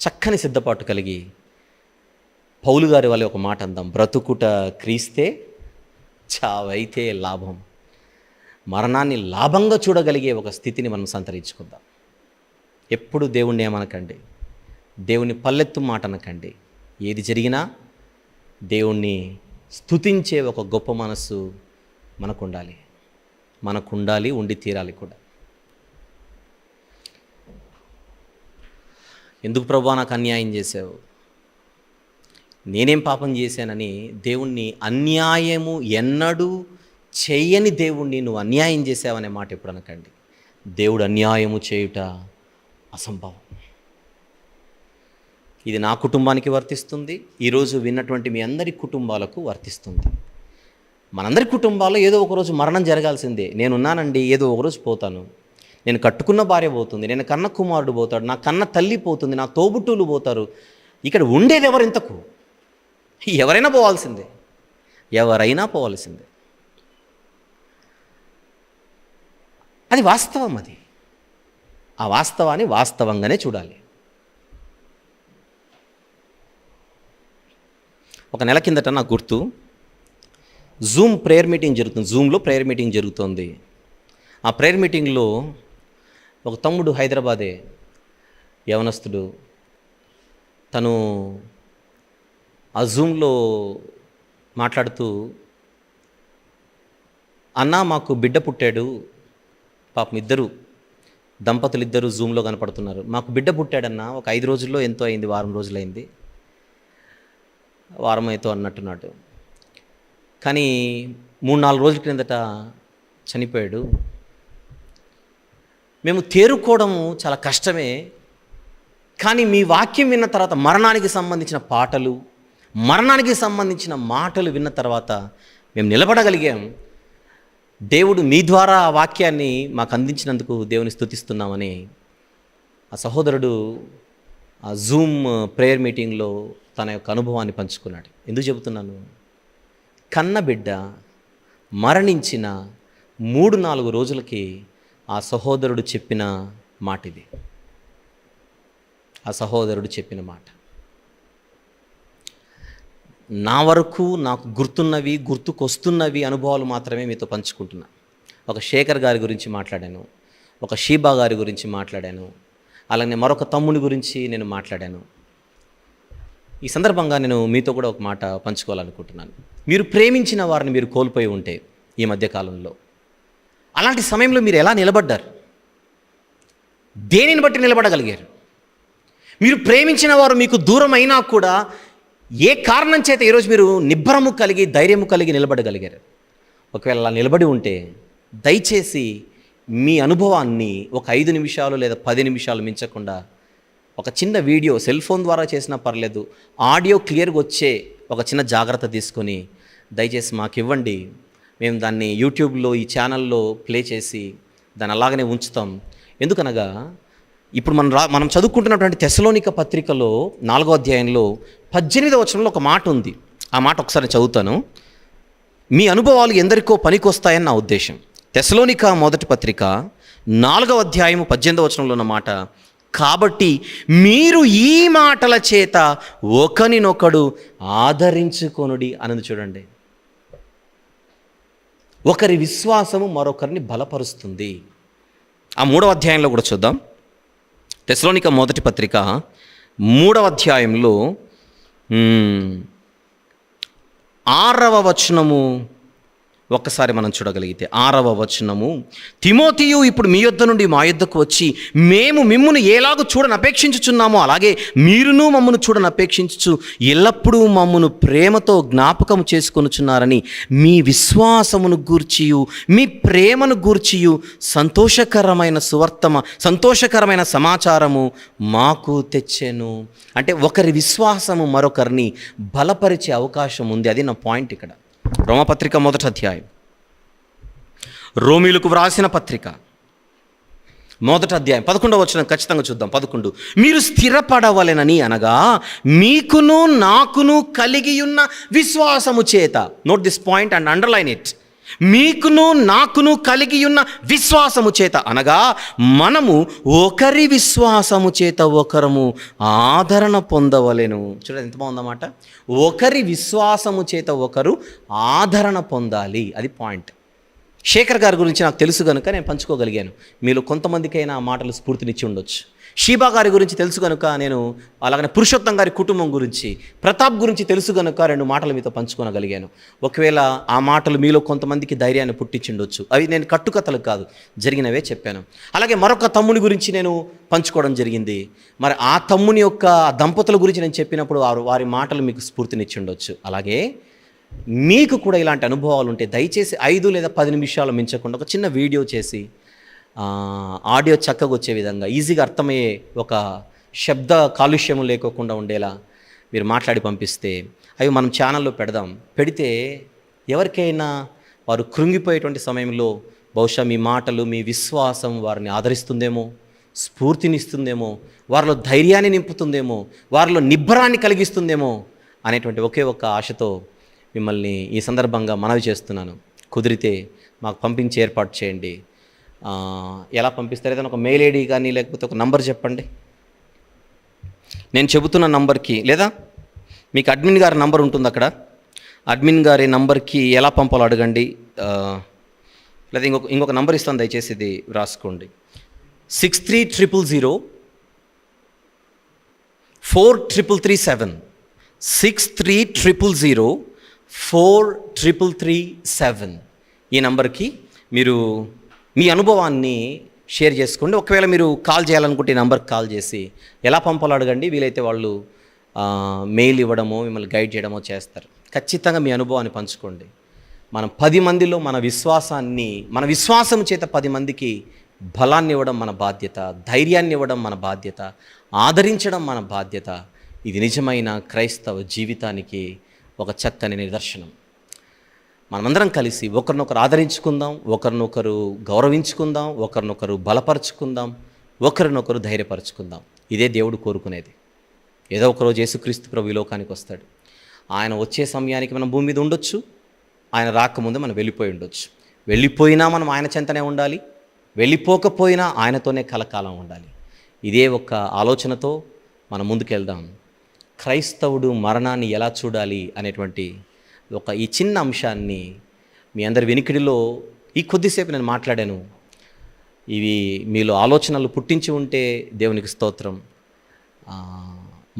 చక్కని సిద్ధపాటు కలిగి పౌలు గారి వాళ్ళ ఒక మాట అందాం, బ్రతుకుట క్రీస్తే చావైతే లాభం. మరణాన్ని లాభంగా చూడగలిగే ఒక స్థితిని మనం సంతరించుకుందాం. ఎప్పుడు దేవుణ్ణి ఏమనకండి, దేవుని పల్లెత్తు మాట అనకండి. ఏది జరిగినా దేవుణ్ణి స్తుతించే ఒక గొప్ప మనస్సు మనకుండాలి, ఉండి తీరాలి కూడా. ఎందుకు ప్రభువా నాకు అన్యాయం చేసావు, నేనేం పాపం చేశానని దేవుణ్ణి అన్యాయము ఎన్నడూ చెయ్యని దేవుణ్ణి నువ్వు అన్యాయం చేసావనే మాట ఎప్పుడు అనకండి. దేవుడు అన్యాయము చేయుట అసంభవం. ఇది నా కుటుంబానికి వర్తిస్తుంది, ఈరోజు విన్నటువంటి మీ అందరి కుటుంబాలకు వర్తిస్తుంది. మనందరి కుటుంబాల్లో ఏదో ఒకరోజు మరణం జరగాల్సిందే. నేనున్నానండి, ఏదో ఒకరోజు పోతాను. నేను కట్టుకున్న భార్య పోతుంది, నేను కన్న కుమారుడు పోతాడు, నా కన్న తల్లి పోతుంది, నా తోబుట్టువులు పోతారు. ఇక్కడ ఉండేది ఎవరు? ఇంతకు ఎవరైనా పోవాల్సిందే, ఎవరైనా పోవాల్సిందే. అది వాస్తవం. అది ఆ వాస్తవాన్ని వాస్తవంగానే చూడాలి. ఒక నెల కిందట నాకు గుర్తు, జూమ్లో ప్రేయర్ మీటింగ్ జరుగుతుంది. ఆ ప్రేయర్ మీటింగ్లో ఒక తమ్ముడు, హైదరాబాదే యవనస్తుడు, తను ఆ జూమ్లో మాట్లాడుతూ, అన్నా మాకు బిడ్డ పుట్టాడు, పాపం దంపతులు ఇద్దరు జూమ్లో కనపడుతున్నారు, మాకు బిడ్డ పుట్టాడన్నా, ఒక 5 రోజుల్లో ఎంతో అయింది, వారం రోజులైంది, వారం అయితే అన్నట్టున్నాడు, కానీ 3-4 రోజుల క్రిందట చనిపోయాడు. మేము తేరుకోవడము చాలా కష్టమే, కానీ మీ వాక్యం విన్న తర్వాత మరణానికి సంబంధించిన పాటలు, మరణానికి సంబంధించిన మాటలు విన్న తర్వాత మేము నిలబడగలిగాం. దేవుడు మీ ద్వారా ఆ వాక్యాన్ని మాకు అందించినందుకు దేవుని స్తుతిస్తున్నామని ఆ సహోదరుడు ఆ జూమ్ ప్రేయర్ మీటింగ్లో తన యొక్క అనుభవాన్ని పంచుకున్నాడు. ఎందుకు చెబుతున్నాను? కన్నబిడ్డ మరణించిన 3-4 రోజులకి ఆ సహోదరుడు చెప్పిన మాట ఇది. ఆ సహోదరుడు చెప్పిన మాట నా వరకు నాకు గుర్తున్నవి, గుర్తుకొస్తున్నవి అనుభవాలు మాత్రమే మీతో పంచుకుంటున్నా. ఒక శేఖర్ గారి గురించి మాట్లాడాను, ఒక షీబా గారి గురించి మాట్లాడాను, అలాగే మరొక తమ్ముని గురించి నేను మాట్లాడాను. ఈ సందర్భంగా నేను మీతో కూడా ఒక మాట పంచుకోవాలనుకుంటున్నాను. మీరు ప్రేమించిన వారిని మీరు కోల్పోయి ఉంటే ఈ మధ్యకాలంలో, అలాంటి సమయంలో మీరు ఎలా నిలబడ్డారు? దేనిని బట్టి నిలబడగలిగారు? మీరు ప్రేమించిన వారు మీకు దూరం అయినా కూడా ఏ కారణం చేత ఈరోజు మీరు నిబ్బరము కలిగి, ధైర్యము కలిగి నిలబడగలిగారు? ఒకవేళ అలా నిలబడి ఉంటే దయచేసి మీ అనుభవాన్ని ఒక 5 నిమిషాలు లేదా 10 నిమిషాలు మించకుండా ఒక చిన్న వీడియో, సెల్ ఫోన్ ద్వారా చేసినా పర్లేదు, ఆడియో క్లియర్గా వచ్చే ఒక చిన్న జాగ్రత్త తీసుకొని దయచేసి మాకు ఇవ్వండి. మేము దాన్ని యూట్యూబ్లో ఈ ఛానల్లో ప్లే చేసి దాన్ని అలాగనే ఉంచుతాం. ఎందుకనగా ఇప్పుడు మనం చదువుకుంటున్నటువంటి తెస్సలోనిక పత్రికలో 4వ అధ్యాయంలో 18వ వచనంలో ఒక మాట ఉంది. ఆ మాట ఒకసారి చదువుతాను. మీ అనుభవాలు ఎందరికో పనికొస్తాయని నా ఉద్దేశం. తెస్సలోనిక మొదటి పత్రిక 4వ అధ్యాయము 18వ వచనంలో ఉన్న మాట, కాబట్టి మీరు ఈ మాటల చేత ఒకరినొకడు ఆదరించుకొనుడి అన్నది చూడండి. ఒకరి విశ్వాసము మరొకరిని బలపరుస్తుంది. ఆ 3వ అధ్యాయంలో కూడా చూద్దాం. తెస్సలోనిక మొదటి పత్రిక 3వ అధ్యాయంలో 6వ వచనము ఒక్కసారి మనం చూడగలిగితే 6వ వచనము, తిమోతియు ఇప్పుడు మీ యొద్ద నుండి మా యొద్దకు వచ్చి మేము మిమ్మును ఎలాగూ చూడని అపేక్షించుచున్నామో అలాగే మీరును మమ్మను చూడని అపేక్షించుచు ఎల్లప్పుడూ మమ్మను ప్రేమతో జ్ఞాపకము చేసుకొనుచున్నారని మీ విశ్వాసమును గూర్చియు మీ ప్రేమను గూర్చియు సంతోషకరమైన సమాచారము మాకు తెచ్చెను. అంటే ఒకరి విశ్వాసము మరొకరిని బలపరిచే అవకాశం ఉంది. అది నా పాయింట్ ఇక్కడ. రోమపత్రిక 1వ అధ్యాయం, రోమీలకు వ్రాసిన పత్రిక 1వ అధ్యాయం 11వ వచనం ఖచ్చితంగా చూద్దాం. 11, మీరు స్థిరపడవలెనని అనగా మీకును నాకును కలిగి ఉన్న విశ్వాసము చేత. Note this point and underline it. మీకును నాకును కలిగి ఉన్న విశ్వాసము చేత అనగా మనము ఒకరి విశ్వాసము చేత ఒకరము ఆదరణ పొందవలెను. చూడండి ఎంత బాగుందన్నమాట. ఒకరి విశ్వాసము చేత ఒకరు ఆదరణ పొందాలి. అది పాయింట్. శేఖర్ గారి గురించి నాకు తెలుసు కనుక నేను పంచుకోగలిగాను. మీలో కొంతమందికైనా ఆ మాటలు స్ఫూర్తినిచ్చి ఉండొచ్చు. షీబా గారి గురించి తెలుసు కనుక నేను, అలాగనే పురుషోత్తం గారి కుటుంబం గురించి, ప్రతాప్ గురించి తెలుసు కనుక 2 మాటలు మీతో పంచుకోగలిగాను. ఒకవేళ ఆ మాటలు మీలో కొంతమందికి ధైర్యాన్ని పుట్టించిండొచ్చు. అవి నేను కట్టుకథలు కాదు, జరిగినవే చెప్పాను. అలాగే మరొక తమ్ముని గురించి నేను పంచుకోవడం జరిగింది. మరి ఆ తమ్ముని యొక్క దంపతుల గురించి నేను చెప్పినప్పుడు వారి మాటలు మీకు స్ఫూర్తినిచ్చిండొచ్చు. అలాగే మీకు కూడా ఇలాంటి అనుభవాలు ఉంటే దయచేసి 5 లేదా 10 నిమిషాలు మించకుండా ఒక చిన్న వీడియో చేసి ఆడియో చక్కగా వచ్చే విధంగా, ఈజీగా అర్థమయ్యే, ఒక శబ్ద కాలుష్యము లేకోకుండా ఉండేలా మీరు మాట్లాడి పంపిస్తే అవి మనం ఛానల్లో పెడదాం. పెడితే ఎవరికైనా వారు కృంగిపోయేటువంటి సమయంలో బహుశా మీ మాటలు, మీ విశ్వాసం వారిని ఆదరిస్తుందేమో, స్ఫూర్తినిస్తుందేమో, వారిలో ధైర్యాన్ని నింపుతుందేమో, వారిలో నిబ్బరాన్ని కలిగిస్తుందేమో అనేటువంటి ఒకే ఒక్క ఆశతో మిమ్మల్ని ఈ సందర్భంగా మనవి చేస్తున్నాను. కుదిరితే మాకు పంపించి ఏర్పాటు చేయండి. ఎలా పంపిస్తారు? ఏదైనా ఒక మెయిల్ ఐడి కానీ లేకపోతే ఒక నంబర్ చెప్పండి. నేను చెబుతున్న నంబర్కి, లేదా మీకు అడ్మిన్ గారి నంబర్ ఉంటుంది అక్కడ, అడ్మిన్ గారి నంబర్కి ఎలా పంపాలో అడగండి. లేదా ఇంకొక నంబర్ ఇస్తాను, దయచేసి ఇది రాసుకోండి. 6300 4337 6300 4337 ఈ నంబర్కి మీరు మీ అనుభవాన్ని షేర్ చేసుకోండి. ఒకవేళ మీరు కాల్ చేయాలనుకుంటే ఈ నంబర్కి కాల్ చేసి ఎలా పంపాలో అడగండి. వీలైతే వాళ్ళు మెయిల్ ఇవ్వడమో మిమ్మల్ని గైడ్ చేయడమో చేస్తారు. ఖచ్చితంగా మీ అనుభవాన్ని పంచుకోండి. మనం 10 మందిలో మన విశ్వాసం చేత 10 మందికి బలాన్ని ఇవ్వడం మన బాధ్యత, ధైర్యాన్ని ఇవ్వడం మన బాధ్యత, ఆదరించడం మన బాధ్యత. ఇది నిజమైన క్రైస్తవ జీవితానికి ఒక చక్కని నిదర్శనం. మనమందరం కలిసి ఒకరినొకరు ఆదరించుకుందాం, ఒకరినొకరు గౌరవించుకుందాం, ఒకరినొకరు బలపరుచుకుందాం, ఒకరినొకరు ధైర్యపరచుకుందాం. ఇదే దేవుడు కోరుకునేది. ఏదో ఒకరోజు యేసుక్రీస్తు ప్రభు ఈ లోకానికి వస్తాడు. ఆయన వచ్చే సమయానికి మనం భూమి మీద ఉండొచ్చు, ఆయన రాకముందే మనం వెళ్ళిపోయి ఉండొచ్చు. వెళ్ళిపోయినా మనం ఆయన చెంతనే ఉండాలి, వెళ్ళిపోకపోయినా ఆయనతోనే కలకాలం ఉండాలి. ఇదే ఒక ఆలోచనతో మనం ముందుకెళ్దాం. క్రైస్తవుడు మరణాన్ని ఎలా చూడాలి అనేటువంటి ఈ చిన్న అంశాన్ని మీ అందరి వినికిడిలో ఈ కొద్దిసేపు నేను మాట్లాడాను. ఇవి మీలో ఆలోచనలు పుట్టించి ఉంటే దేవునికి స్తోత్రం.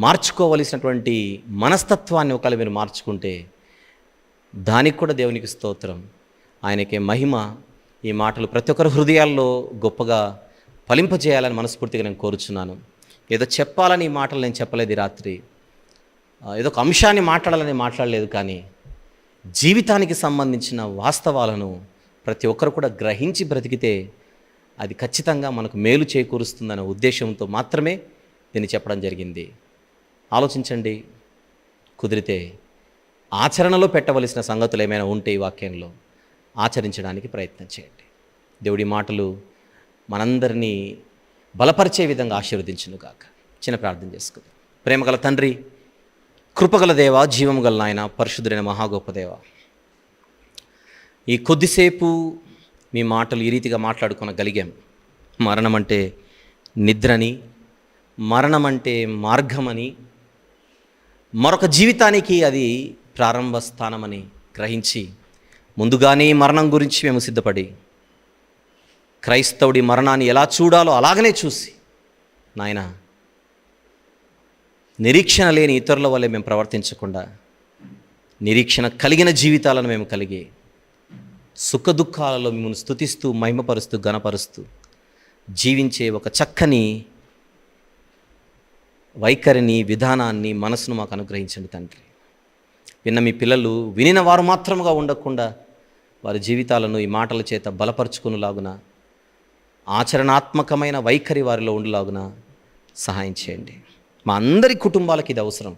మార్చుకోవలసినటువంటి మనస్తత్వాన్ని ఒకవేళ మీరు మార్చుకుంటే దానికి కూడా దేవునికి స్తోత్రం. ఆయనకే మహిమ. ఈ మాటలు ప్రతి ఒక్కరి హృదయాల్లో గొప్పగా ఫలింపజేయాలని మనస్ఫూర్తిగా నేను కోరుచున్నాను. ఏదో చెప్పాలని ఈ మాటలు నేను చెప్పలేదు ఈ రాత్రి, ఏదో ఒక అంశాన్ని మాట్లాడాలని మాట్లాడలేదు, కానీ జీవితానికి సంబంధించిన వాస్తవాలను ప్రతి ఒక్కరు కూడా గ్రహించి బ్రతికితే అది ఖచ్చితంగా మనకు మేలు చేకూరుస్తుందనే ఉద్దేశంతో మాత్రమే దీన్ని చెప్పడం జరిగింది. ఆలోచించండి, కుదిరితే ఆచరణలో పెట్టవలసిన సంగతులు ఏమైనా ఉంటే ఈ వాక్యంలో ఆచరించడానికి ప్రయత్నం చేయండి. దేవుడి మాటలు మనందరినీ బలపరిచే విధంగా ఆశీర్వదించును గాక. చిన్న ప్రార్థన చేసుకుందాం. ప్రేమగల తండ్రి, కృపగల దేవ, జీవము గల నాయన, పరిశుద్ధుడైన మహాగొప్ప దేవ, ఈ కొద్దిసేపు మీ మాటలు ఈ రీతిగా మాట్లాడుకోగలిగాం. మరణం అంటే నిద్రని, మరణం అంటే మార్గమని, మరొక జీవితానికి అది ప్రారంభ స్థానమని గ్రహించి ముందుగానే మరణం గురించి మేము సిద్ధపడి క్రైస్తవుడి మరణాన్ని ఎలా చూడాలో అలాగనే చూసి నాయన నిరీక్షణ లేని ఇతరుల వల్లే మేము ప్రవర్తించకుండా నిరీక్షణ కలిగిన జీవితాలను మేము కలిగి సుఖ దుఃఖాలలో మిమ్మల్ని స్తుతిస్తూ మహిమపరుస్తూ ఘనపరుస్తూ జీవించే ఒక చక్కని వైఖరిని, విధానాన్ని, మనసును మాకు అనుగ్రహించండి తండ్రి. విన్న మీ పిల్లలు వినిన వారు మాత్రముగా ఉండకుండా వారి జీవితాలను ఈ మాటల చేత బలపరుచుకునేలాగున, ఆచరణాత్మకమైన వైఖరి వారిలో ఉండేలాగున సహాయం చేయండి. మా అందరి కుటుంబాలకు ఇది అవసరం,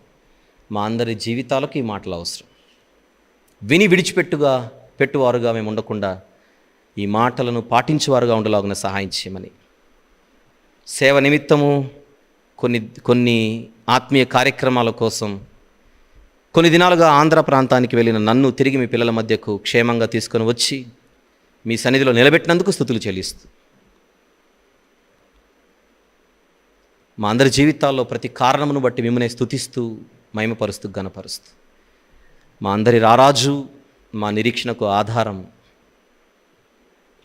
మా అందరి జీవితాలకు ఈ మాటలు అవసరం. విని పెట్టువారుగా మేము ఉండకుండా ఈ మాటలను పాటించేవారుగా ఉండేలాగున సహాయం చేయమని, సేవ నిమిత్తము కొన్ని ఆత్మీయ కార్యక్రమాల కోసం కొన్ని దినాలుగా ఆంధ్ర ప్రాంతానికి వెళ్ళిన నన్ను తిరిగి మీ పిల్లల మధ్యకు క్షేమంగా తీసుకొని వచ్చి మీ సన్నిధిలో నిలబెట్టినందుకు స్తుతులు చెల్లిస్తూ, మా అందరి జీవితాల్లో ప్రతి కారణమును బట్టి మిమ్మల్ని స్తుతిస్తూ మహిమపరుస్తూ ఘనపరుస్తూ, మా అందరి రారాజు, మా నిరీక్షణకు ఆధారం,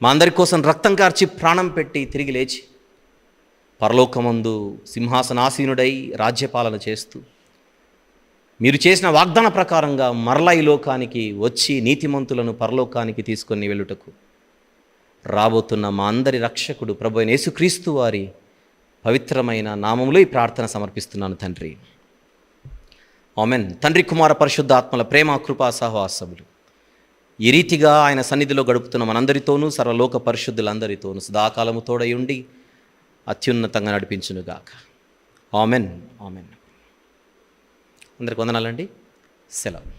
మా అందరి కోసం రక్తం కార్చి ప్రాణం పెట్టి తిరిగి లేచి పరలోకమందు సింహాసనాసీనుడై రాజ్యపాలన చేస్తూ మీరు చేసిన వాగ్దాన ప్రకారంగా మరలా ఈ లోకానికి వచ్చి నీతిమంతులను పరలోకానికి తీసుకొని వెళ్ళుటకు రాబోతున్న మా అందరి రక్షకుడు ప్రభు అయిన యేసుక్రీస్తు వారి పవిత్రమైన నామములో ఈ ప్రార్థన సమర్పిస్తున్నాను తండ్రి. ఆమెన్. తండ్రి, కుమార, పరిశుద్ధ ఆత్మల ప్రేమ, కృపా, సహవాసములు ఈ రీతిగా ఆయన సన్నిధిలో గడుపుతున్న మనందరితోనూ, సర్వలోక పరిశుద్ధులందరితోనూ సదాకాలము తోడై ఉండి అత్యున్నతంగా నడిపించునుగాక. ఆమెన్. ఆమెన్. అందరికి వందనాలండి. సెలవు.